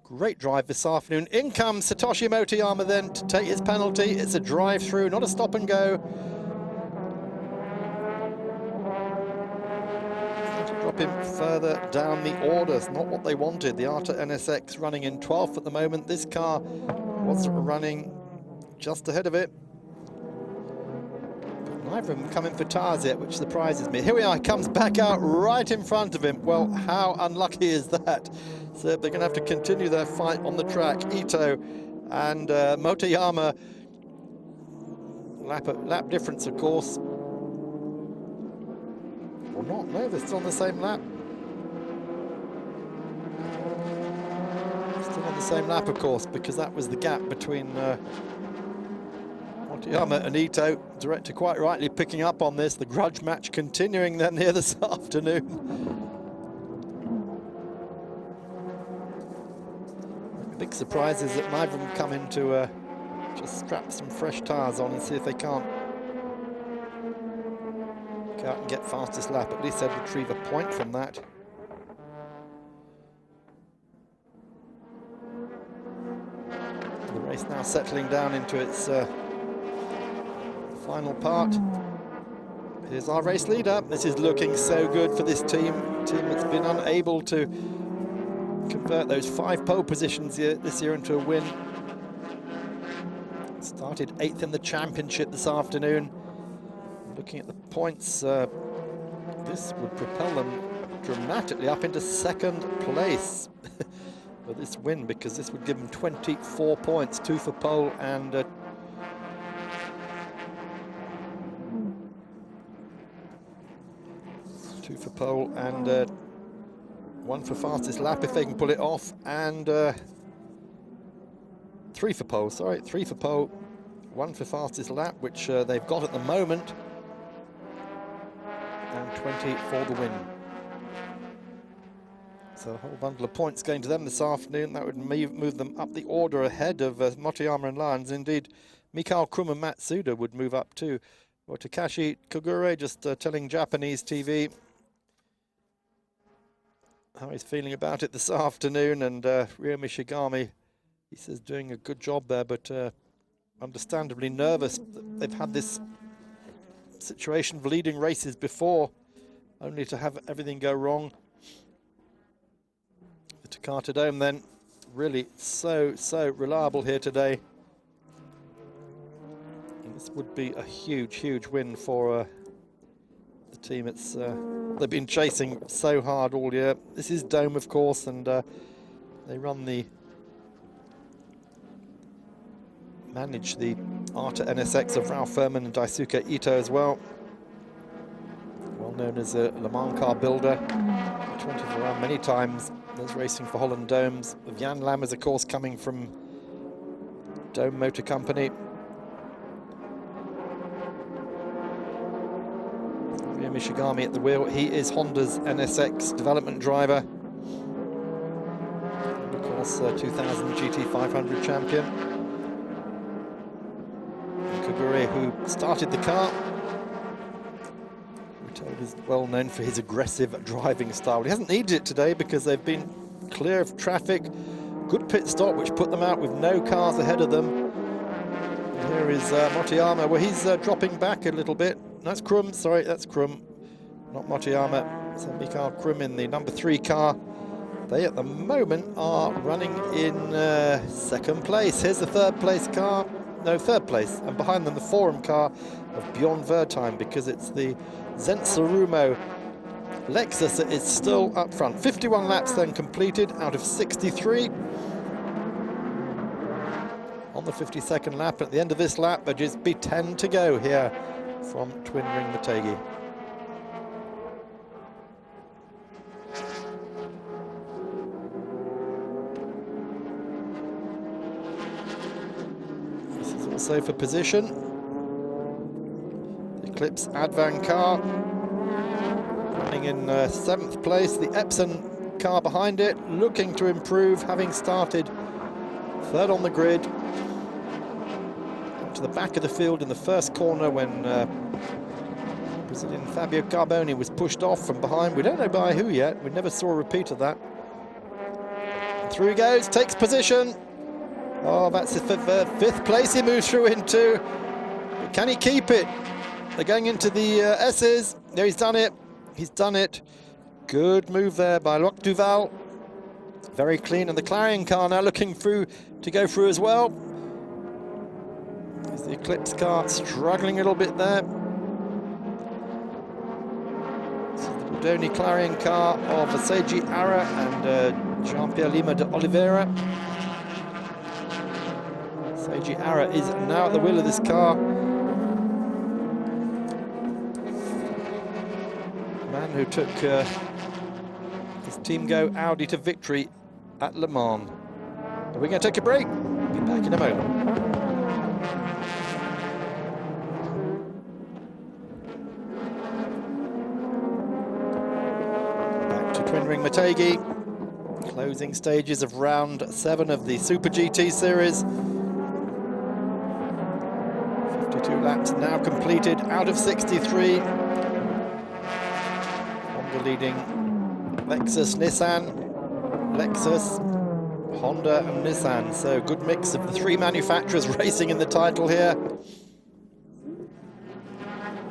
Great drive this afternoon. In comes Satoshi Motoyama then to take his penalty. It's a drive-through, not a stop and go. To drop him further down the order. It's not what they wanted. The Arta NSX running in 12th at the moment. This car was running just ahead of it. Neither of them coming for tires yet, which surprises me. Here we are, comes back out right in front of him. Well, how unlucky is that? So they're going to have to continue their fight on the track. Ito and Motoyama, lap difference, of course. Or not, no, they're still on the same lap. Still on the same lap, of course, because that was the gap between Motoyama and Ito. Director quite rightly picking up on this. The grudge match continuing then here this afternoon. The big surprise is that neither of them come in to just strap some fresh tyres on and see if they can't go out and get fastest lap. At least they'd retrieve a point from that. The race now settling down into its final part. Here's our race leader. This is looking so good for this team. Team that's been unable to convert those 5 pole positions this year into a win. Started 8th in the championship this afternoon. Looking at the points, this would propel them dramatically up into 2nd place for this win, because this would give them 24 points, 2 for pole and 2 for pole and 1 for fastest lap if they can pull it off, and 3 for pole, sorry, 3 for pole, 1 for fastest lap, which they've got at the moment, and 20 for the win. So a whole bundle of points going to them this afternoon. That would move them up the order ahead of Motoyama and Lyons. Indeed, Mikhail Krum and Matsuda would move up too. Or Takashi Kogure just telling Japanese TV how he's feeling about it this afternoon, and Ryo Mishigami, he says, doing a good job there, but understandably nervous. They've had this situation of leading races before, only to have everything go wrong. The Takata Dome then, really so reliable here today. And this would be a huge win for the team. It's they've been chasing so hard all year. This is Dome, of course, and they manage the Arta NSX of Ralph Furman and Daisuke Ito as well. Well known as a Le Mans car builder. 24 around many times. There's racing for Holland Domes. Jan Lammers, of course, coming from Dome Motor Company. Ryo Mishigami at the wheel. He is Honda's NSX development driver. And of course, 2000 GT 500 champion. Kogure, who started the car, we're told is well known for his aggressive driving style. He hasn't needed it today because they've been clear of traffic. Good pit stop, which put them out with no cars ahead of them. And here is Motoyama, well, he's dropping back a little bit. That's Krum, sorry, that's Krum, not Motoyama. So Mikhail Krum in the number 3 car. They at the moment are running in 2nd place. Here's the 3rd place car. No, 3rd place, and behind them the forum car of Bjorn Wertheim, because it's the Zensarumo Lexus that is still up front. 51 laps then completed out of 63. On the 52nd lap, at the end of this lap, there'll just be 10 to go here from Twin Ring Motegi. Also for position, the Eclipse Advan car running in 7th place. The Epson car behind it, looking to improve, having started 3rd on the grid. To the back of the field in the first corner when Brazilian Fabio Carboni was pushed off from behind. We don't know by who yet. We never saw a repeat of that. And through he goes, takes position. Oh, that's the 5th place he moves through into. But can he keep it? They're going into the S's. There, he's done it. He's done it. Good move there by Loic Duval. Very clean. And the Clarion car now looking through to go through as well. There's the Eclipse car struggling a little bit there. This is the Bodoni Clarion car of Seiji Ara and Jean-Pierre Lima de Oliveira. Seiji Ara is now at the wheel of this car. Man who took his Team Go Audi to victory at Le Mans. But we're going to take a break. Be back in a moment. Back to Twin Ring Motegi. Closing stages of round 7 of the Super GT series. 52 laps now completed out of 63. Honda leading Lexus, Nissan, Lexus, Honda and Nissan. So good mix of the 3 manufacturers racing in the title here.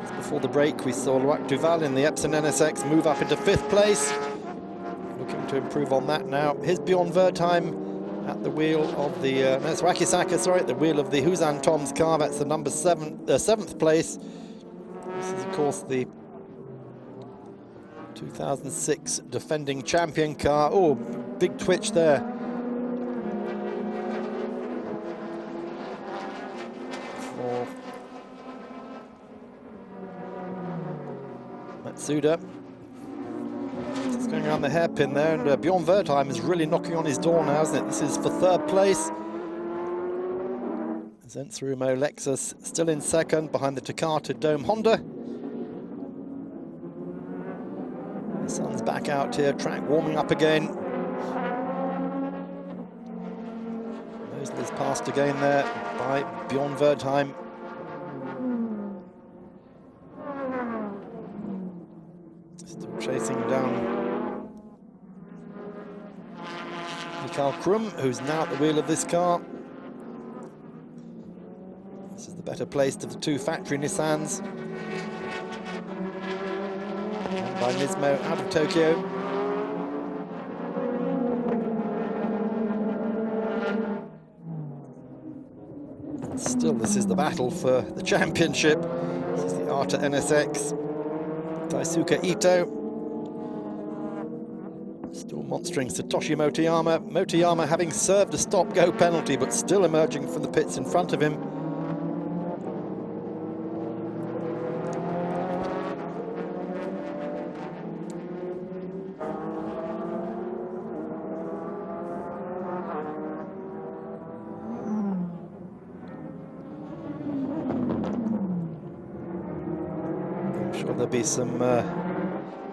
Just before the break we saw Loic Duval in the Epson NSX move up into 5th place. looking to improve on that now. Here's Bjorn Wertheim at the wheel of the, no, it's Wakisaka, sorry, at the wheel of the Huzan Tom's car. That's the number 7th place. This is, of course, the 2006 defending champion car. Oh, big twitch there. For Matsuda. It's going around the hairpin there, and Bjorn Wertheim is really knocking on his door now, isn't it? This is for 3rd place. Zensurumo Lexus still in 2nd, behind the Takata Dome Honda. The sun's back out here, track warming up again. Mosley is passed again there by Bjorn Wertheim. Still chasing down Mikael Krum, who's now at the wheel of this car. This is the better placed of the 2 factory Nissans. And by Nismo out of Tokyo. And still, this is the battle for the championship. This is the Arta NSX. Daisuke Ito. Still monstering Satoshi Motoyama. Motoyama having served a stop-go penalty, but still emerging from the pits in front of him. I'm sure there'll be some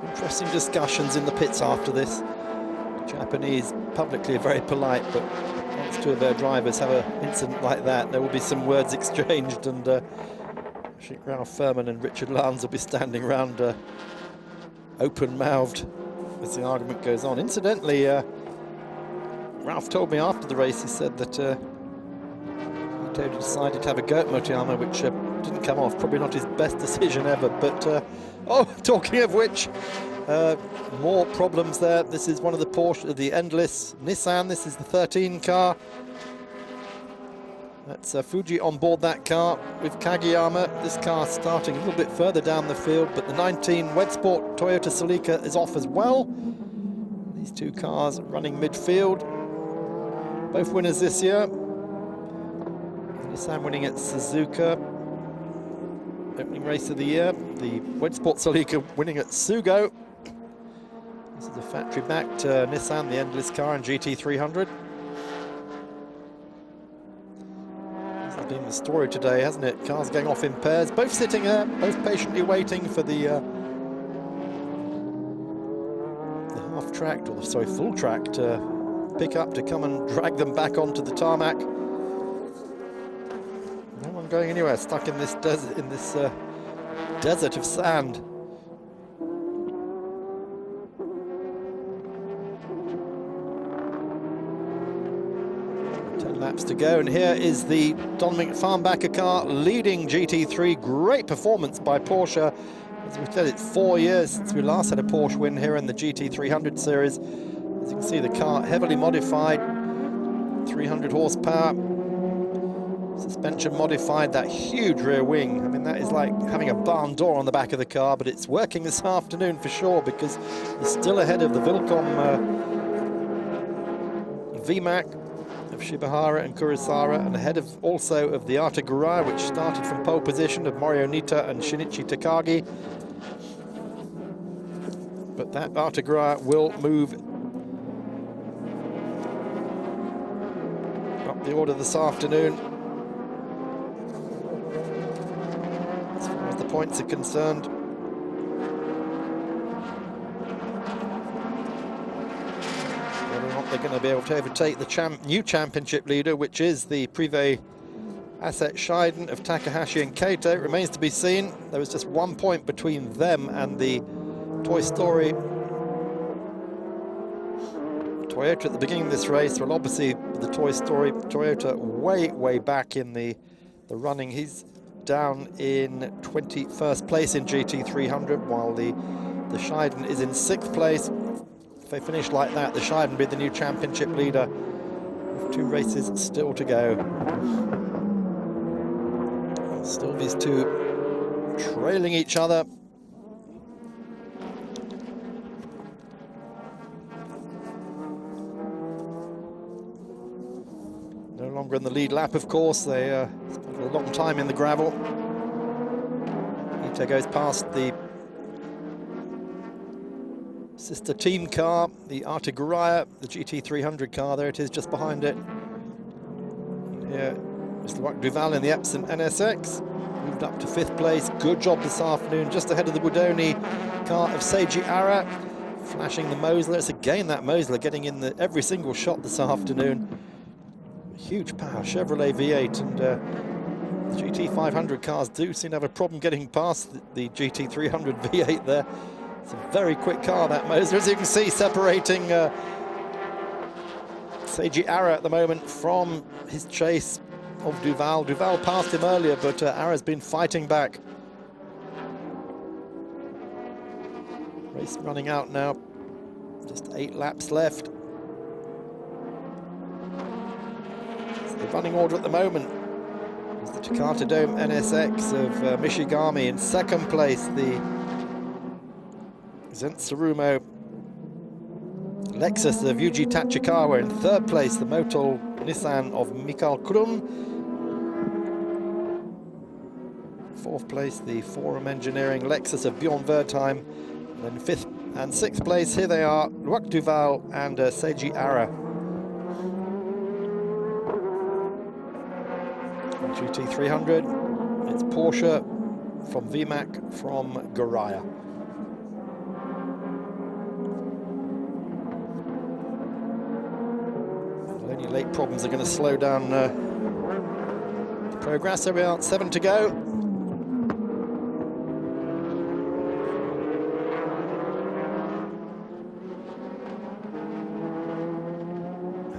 interesting discussions in the pits after this. The Japanese publicly are very polite, but once 2 of their drivers have an incident like that, there will be some words exchanged, and I think Ralph Furman and Richard Lance will be standing around open-mouthed as the argument goes on. Incidentally, Ralph told me after the race, he said that he decided to have a go at Motoyama, which didn't come off. Probably not his best decision ever, but oh, talking of which, more problems there. This is one of the Porsche, the Endless Nissan. This is the 13 car. That's Fuji on board that car with Kageyama. This car starting a little bit further down the field, but the 19 Wedsport Toyota Celica is off as well. These 2 cars running midfield. Both winners this year. Nissan winning at Suzuka, opening race of the year. The Wedsport Celica winning at Sugo. This is a factory-backed Nissan, the Endless car and GT300. This has been the story today, hasn't it? Cars going off in pairs, both sitting there, both patiently waiting for the half-tracked, or sorry, full-tracked pickup to come and drag them back onto the tarmac. No one going anywhere, stuck in this desert, desert of sand. 10 laps to go, and here is the Dominik Farnbacher car leading GT3. Great performance by Porsche. As we said, it's 4 years since we last had a Porsche win here in the GT300 series. As you can see, the car heavily modified, 300 horsepower. Suspension modified, that huge rear wing. I mean, that is like having a barn door on the back of the car, but it's working this afternoon for sure, because it's still ahead of the Vilcom VMAC of Shibahara and Kurosawa, and ahead of also of the Arta Gurai, which started from pole position, of Morio Nita and Shinichi Takagi. But that Arta Gurai will move up the order this afternoon. As far as the points are concerned, whether or not they're going to be able to overtake the new championship leader, which is the Privé Asset Scheiden of Takahashi and Kato, remains to be seen. There was just 1 point between them and the Toy Story Toyota at the beginning of this race. Well, obviously the Toy Story Toyota way back in the running. He's down in 21st place in GT300, while the Scheiden is in 6th place. If they finish like that, the Scheiden be the new championship leader. With 2 races still to go. Still these two trailing each other. No longer in the lead lap, of course. They spent a long time in the gravel. Ito goes past the sister team car, the Artiguraya, the GT300 car. There it is, just behind it. Here, Mr. Duval in the Epson NSX. Moved up to 5th place. Good job this afternoon, just ahead of the Budoni car of Seiji Ara. Flashing the Mosler. It's again that Mosler getting in every single shot this afternoon. Huge power, Chevrolet V8, and the GT500 cars do seem to have a problem getting past the GT300 V8 there. It's a very quick car, that Moser, as you can see, separating Seiji Ara at the moment from his chase of Duval. Duval passed him earlier, but Ara's been fighting back. Race running out now, just 8 laps left. The running order at the moment is the Takata Dome NSX of Mishigami. In 2nd place, the Zentsurumo Lexus of Yuji Tachikawa. In 3rd place, the Motul Nissan of Mikael Krum. 4th place, the Forum Engineering Lexus of Bjorn Wertheim. And then 5th and 6th place, here they are, Luak Duval and Seiji Ara. GT300, it's Porsche from VMAC from Goraya. Only late problems are going to slow down the progress. There we are, 7 to go.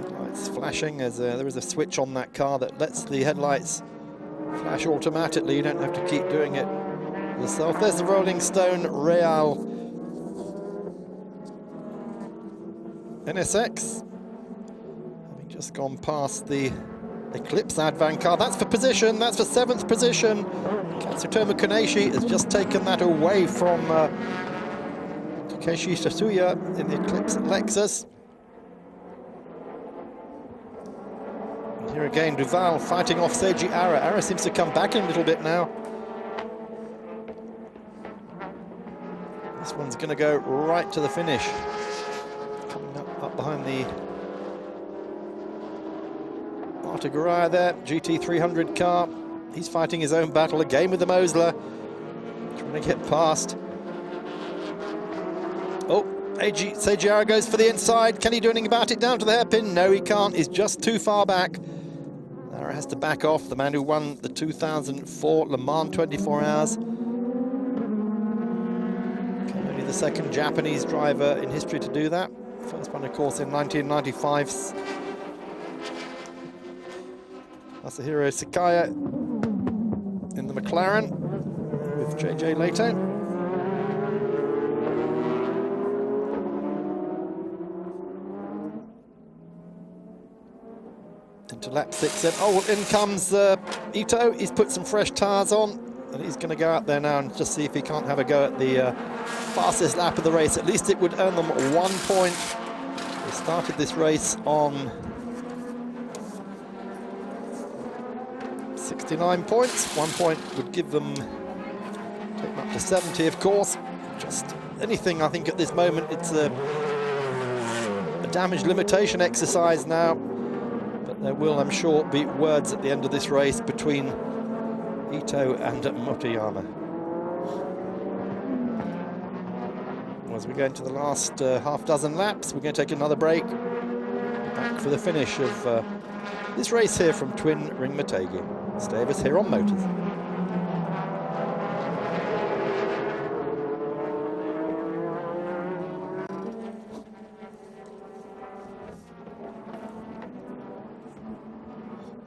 Headlights flashing as there is a switch on that car that lets the headlights flash automatically. You don't have to keep doing it yourself. There's the Rolling Stone Real NSX. Having just gone past the Eclipse Advan car. That's for position. That's for 7th position. Katsutomo Koneshi has just taken that away from Takeshi Tatsuya in the Eclipse Lexus. Here again, Duval fighting off Seiji Ara. Ara seems to come back in a little bit now. This one's going to go right to the finish. Coming up behind the Artiguraya there, GT300 car. He's fighting his own battle again with the Mosler. Trying to get past. Oh, Seiji Ara goes for the inside. Can he do anything about it down to the hairpin? No, he can't. He's just too far back. Ara has to back off, the man who won the 2004 Le Mans 24 Hours. Only the 2nd Japanese driver in history to do that. First one, of course, in 1995. Masahiro Sakaya in the McLaren with JJ Leto. Into lap 6 in. Oh, in comes Ito. He's put some fresh tyres on, and he's going to go out there now and just see if he can't have a go at the fastest lap of the race. At least it would earn them 1 point. They started this race on 69 points. 1 point would give them, take them up to 70, of course. Just anything, I think, at this moment. It's a damage limitation exercise now. There will, I'm sure, be words at the end of this race between Ito and Motoyama. As we go into the last half dozen laps, we're going to take another break. Back for the finish of this race here from Twin Ring Motegi. Stay with us here on Motors.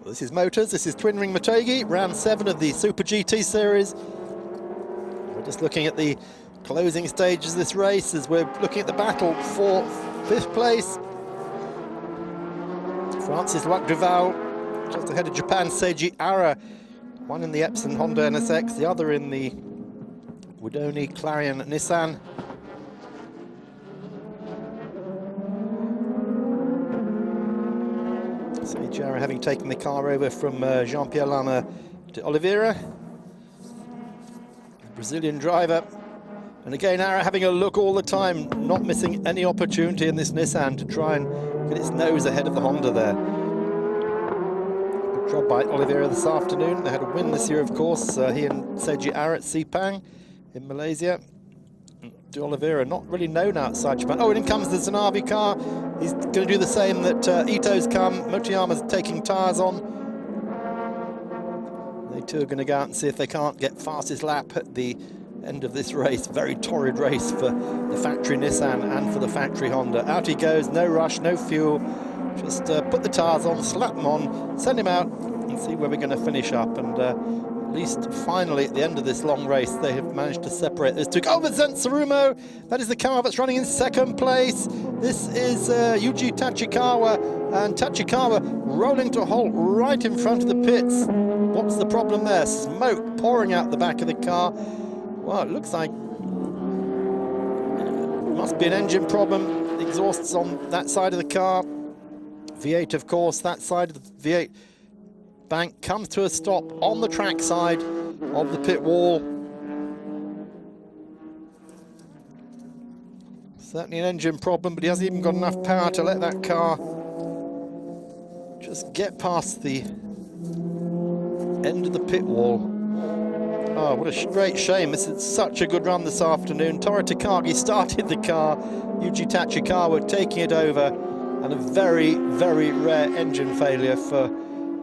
This is Motors, this is Twin Ring Motegi, round 7 of the Super GT series. We're just looking at the closing stages of this race as we're looking at the battle for 5th place. Francis Luc-Duval just ahead of Japan's Seiji Ara, one in the Epson Honda NSX, the other in the Guidoni Clarion Nissan. Seiji Ara having taken the car over from Jean-Pierre Lama de Oliveira, Brazilian driver. And again, Ara having a look all the time, not missing any opportunity in this Nissan to try and get its nose ahead of the Honda there. Good job by Oliveira this afternoon. They had a win this year, of course. He and Seiji Ara at Sepang in Malaysia. De Oliveira not really known outside Japan. Oh, and in comes the Zanavi car. He's going to do the same that Ito's come. Motoyama's taking tyres on. They too are going to go out and see if they can't get fastest lap at the end of this race. Very torrid race for the factory Nissan and for the factory Honda. Out he goes, no rush, no fuel. Just put the tyres on, slap them on, send him out and see where we're going to finish up. And at least finally at the end of this long race they have managed to separate this two. Oh, Vincent Tsurumo, that is the car that's running in 2nd place. This is Yuji Tachikawa, and Tachikawa rolling to a halt right in front of the pits. What's the problem there? Smoke pouring out the back of the car. Well, it looks like it must be an engine problem. Exhausts on that side of the car. V8, of course, that side of the V8 bank comes to a stop on the track side of the pit wall. Certainly an engine problem, but he hasn't even got enough power to let that car just get past the end of the pit wall. Oh, what a great shame. This is such a good run this afternoon. Toru Takagi started the car, Yuji Tachikawa taking it over, and a very, very rare engine failure for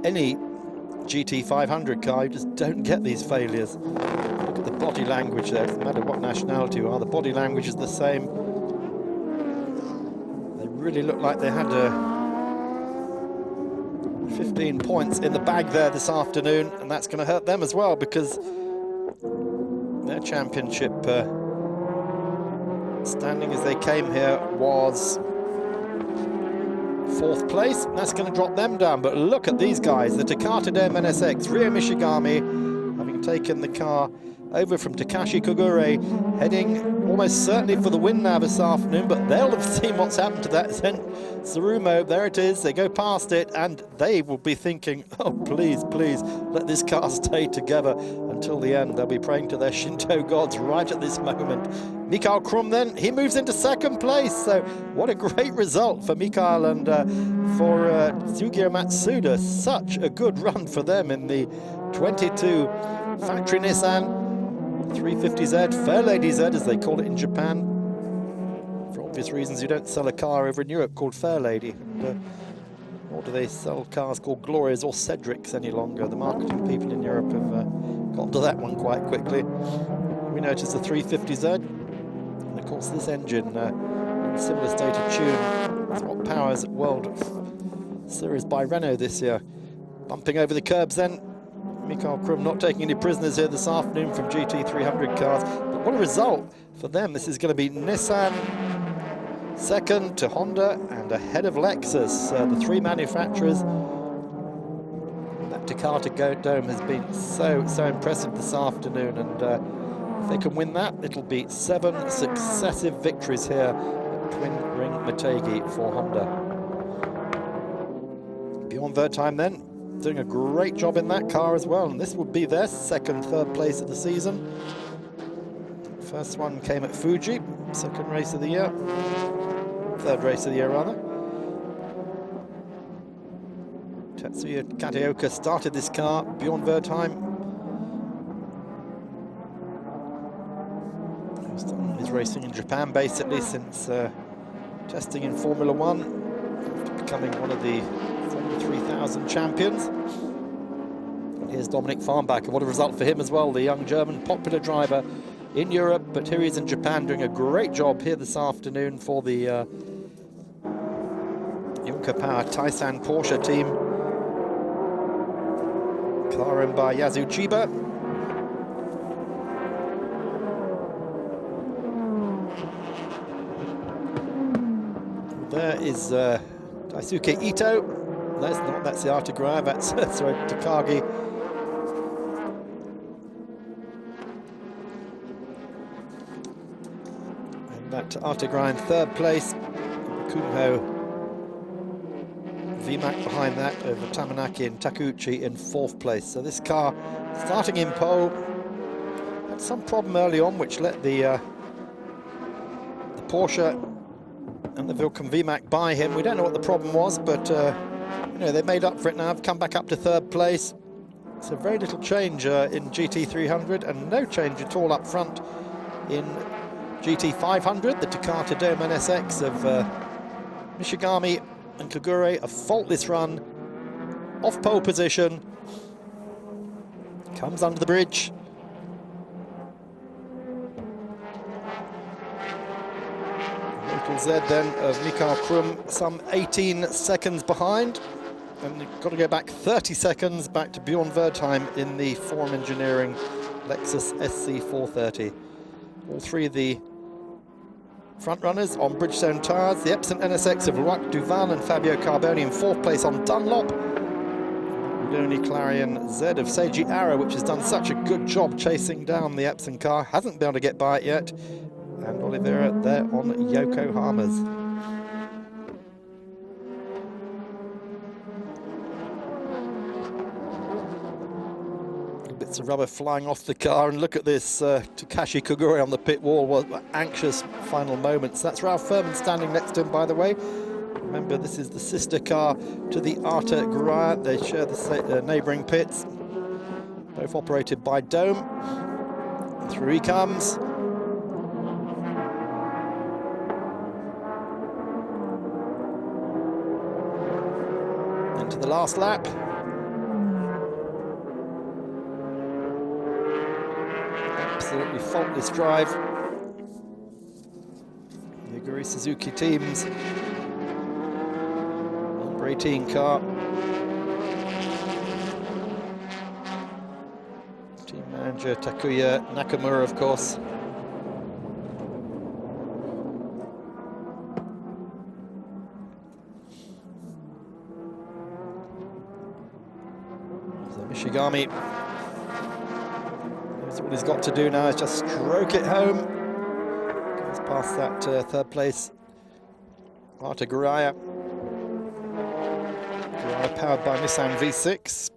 any GT500 car. You just don't get these failures. Look at the body language there. It doesn't matter what nationality you are, the body language is the same. They really look like they had 15 points in the bag there this afternoon, and that's going to hurt them as well because their championship standing as they came here was 4th place. That's going to drop them down, but look at these guys, the Takata Dem NSX, Ryo Mishigami having taken the car over from Takashi Kogure, heading almost certainly for the win now this afternoon, but they'll have seen what's happened to that Tsurumo. There it is, they go past it, and they will be thinking, oh, please, please, let this car stay together until the end. They'll be praying to their Shinto gods right at this moment. Mikael Krum then, he moves into 2nd place, so what a great result for Mikael and for Sugiro Matsuda. Such a good run for them in the 22 factory Nissan 350Z, Fairlady Z as they call it in Japan. For obvious reasons, you don't sell a car over in Europe called Fairlady, nor do they sell cars called Glorias or Cedrics any longer. The marketing people in Europe have gotten to that one quite quickly. We notice the 350Z, and of course this engine in a similar state of tune. It's what powers World Series by Renault this year. Bumping over the curbs then. Mikael Krum not taking any prisoners here this afternoon from GT300 cars. But what a result for them. This is going to be Nissan 2nd to Honda and ahead of Lexus. The 3 manufacturers. That Takata Dome has been so impressive this afternoon, and if they can win that, it'll be 7 successive victories here at Twin Ring Motegi for Honda. Bjorn Wertheim then doing a great job in that car as well, and this would be their 2nd, 3rd place of the season. First one came at Fuji, 2nd race of the year, 3rd race of the year rather. Tetsuya Kateoka started this car. Bjorn Wertheim has done his racing in Japan basically since testing in Formula 1 after becoming one of the 3,000 champions. And here's Dominic Farnbacher. What a result for him as well, the young German popular driver in Europe, but here he is in Japan doing a great job here this afternoon for the Junker Power Taisan Porsche team. Car owned by Yasu Chiba. There is Daisuke Ito. That's not, that's the Artegraia, that's sorry, Takagi. And that Artegraia in third place. Kunho VMAC behind that over Tamanaki and Takeuchi in fourth place. So this car starting in pole had some problem early on which let the Porsche and the Vilcom VMAC by him. We don't know what the problem was, but you know, they've made up for it now. Have come back up to third place. So very little change in GT300 and no change at all up front in GT500. The Takata Dome NSX of Mishigami and Kagure, a faultless run, off pole position, comes under the bridge. Local Z then of Mikael Krum, some 18 seconds behind, and you've got to go back 30 seconds back to Bjorn Wertheim in the Forum Engineering Lexus SC430. All three of the front runners on Bridgestone tyres. The Epson NSX of Roach Duval and Fabio Carboni in fourth place on Dunlop. Udoni Clarion Z of Seiji Ara, which has done such a good job chasing down the Epson car, hasn't been able to get by it yet. And Oliveira there on Yokohama's. Bits of rubber flying off the car, and look at this, Takashi Kagure on the pit wall. Was anxious final moments. That's Ralph Furman standing next to him, by the way. Remember, this is the sister car to the Artegraia. They share the neighbouring pits, both operated by Dome. Through he comes. Into the last lap. Absolutely faultless drive. The Aguri Suzuki teams. Number 18 car. Team manager Takuya Nakamura, of course. So Mishigami. What he's got to do now is just stroke it home. Goes past that third place Artegraia. Powered by Nissan V6.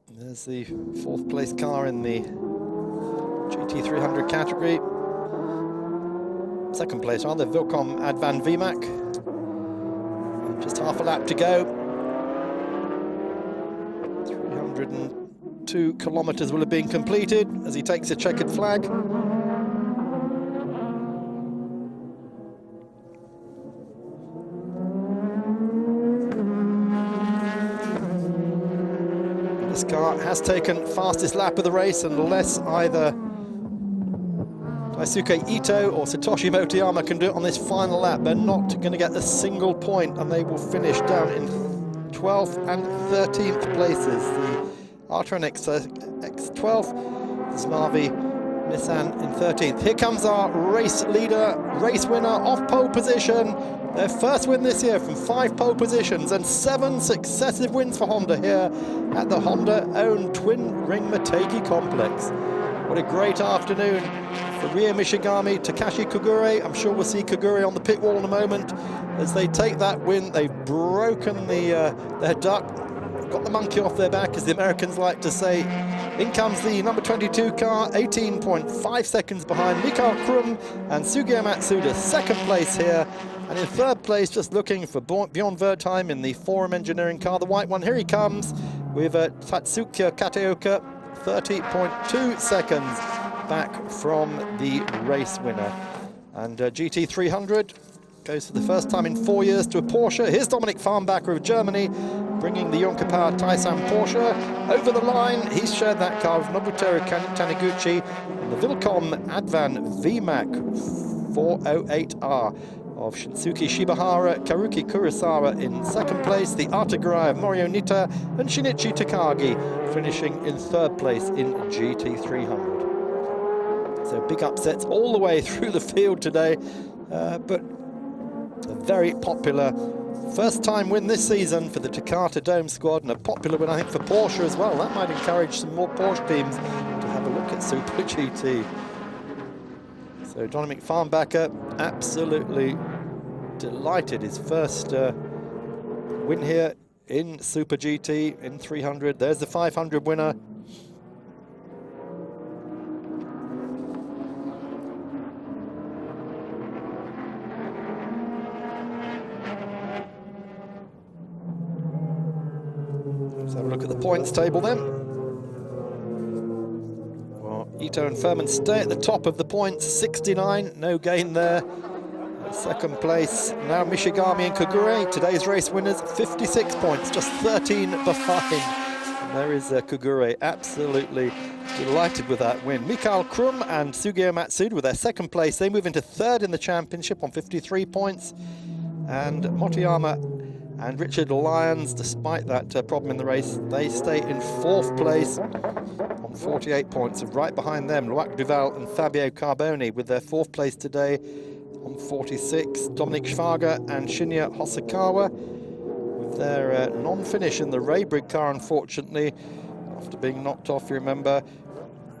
There's the fourth place car in the GT300 category. Second place rather, Vilcom Advan VMAC. Just half a lap to go. 302 kilometers will have been completed as he takes a checkered flag. This car has taken fastest lap of the race, unless either Daisuke Ito or Satoshi Motoyama can do it on this final lap. They're not going to get a single point, and they will finish down in 12th and 13th places. The Arteon X12, Znavi Nissan in 13th. Here comes our race leader, race winner, off pole position. Their first win this year from 5 pole positions and 7 successive wins for Honda here at the Honda-owned Twin Ring Motegi complex. What a great afternoon for Rie Mishigami, Takashi Kagure. I'm sure we'll see Kagure on the pit wall in a moment as they take that win. They've broken their duck, got the monkey off their back, as the Americans like to say. In comes the number 22 car, 18.5 seconds behind Mikael Krum and Sugio Matsuda, second place here. And in third place, just looking for Bjorn Wertheim in the Forum Engineering car, the white one. Here he comes with Tatsuki Kateoka, 30.2 seconds back from the race winner. And GT300 goes for the first time in 4 years to a Porsche. Here's Dominik Farnbacher of Germany, bringing the Yonka Power Taisan Porsche over the line. He's shared that car with Nobuteru Taniguchi in the Vilcom Advan VMAC 408R of Shinsuke Shibahara, Karuki Kurosawa in second place, the Artegraia of Morio Nita and Shinichi Takagi finishing in third place in GT300. So big upsets all the way through the field today, but a very popular first-time win this season for the Takata Dome squad, and a popular win, I think, for Porsche as well. That might encourage some more Porsche teams to have a look at Super GT. So Dominic Farnbacher absolutely delighted. His first win here in Super GT in 300. There's the 500 winner. Let's have a look at the points table then. Well, Ito and Furman stay at the top of the points, 69, no gain there. Second place, now Mishigami and Kogure, today's race winners, 56 points, just 13 behind. And there is Kogure, absolutely delighted with that win. Mikael Krum and Sugio Matsuda with their second place. They move into third in the championship on 53 points. And Motoyama and Richard Lyons, despite that problem in the race, they stay in fourth place on 48 points. And right behind them, Loic Duval and Fabio Carboni with their fourth place today on 46. Dominic Schwager and Shinya Hosokawa with their non-finish in the Raybrig car, unfortunately, after being knocked off, you remember,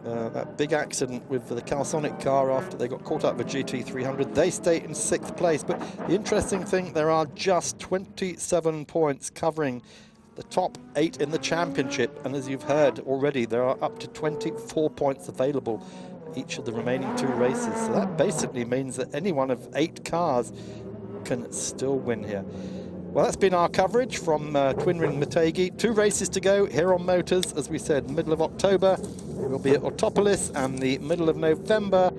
that big accident with the Calsonic car after they got caught up with GT300. They stay in sixth place, but the interesting thing, there are just 27 points covering the top 8 in the championship, and as you've heard already, there are up to 24 points available each of the remaining 2 races. So that basically means that any one of 8 cars can still win here. Well, that's been our coverage from Twin Ring Motegi. 2 races to go here on Motors, as we said, middle of October. We'll be at Autopolis, and the middle of November,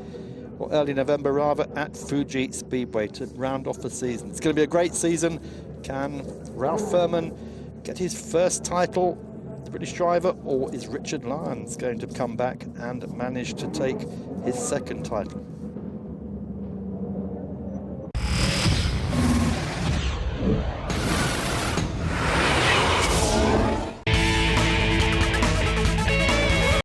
or early November rather, at Fuji Speedway to round off the season. It's going to be a great season. Can Ralph Furman get his first title, British driver, or is Richard Lyons going to come back and manage to take his second title? Yeah.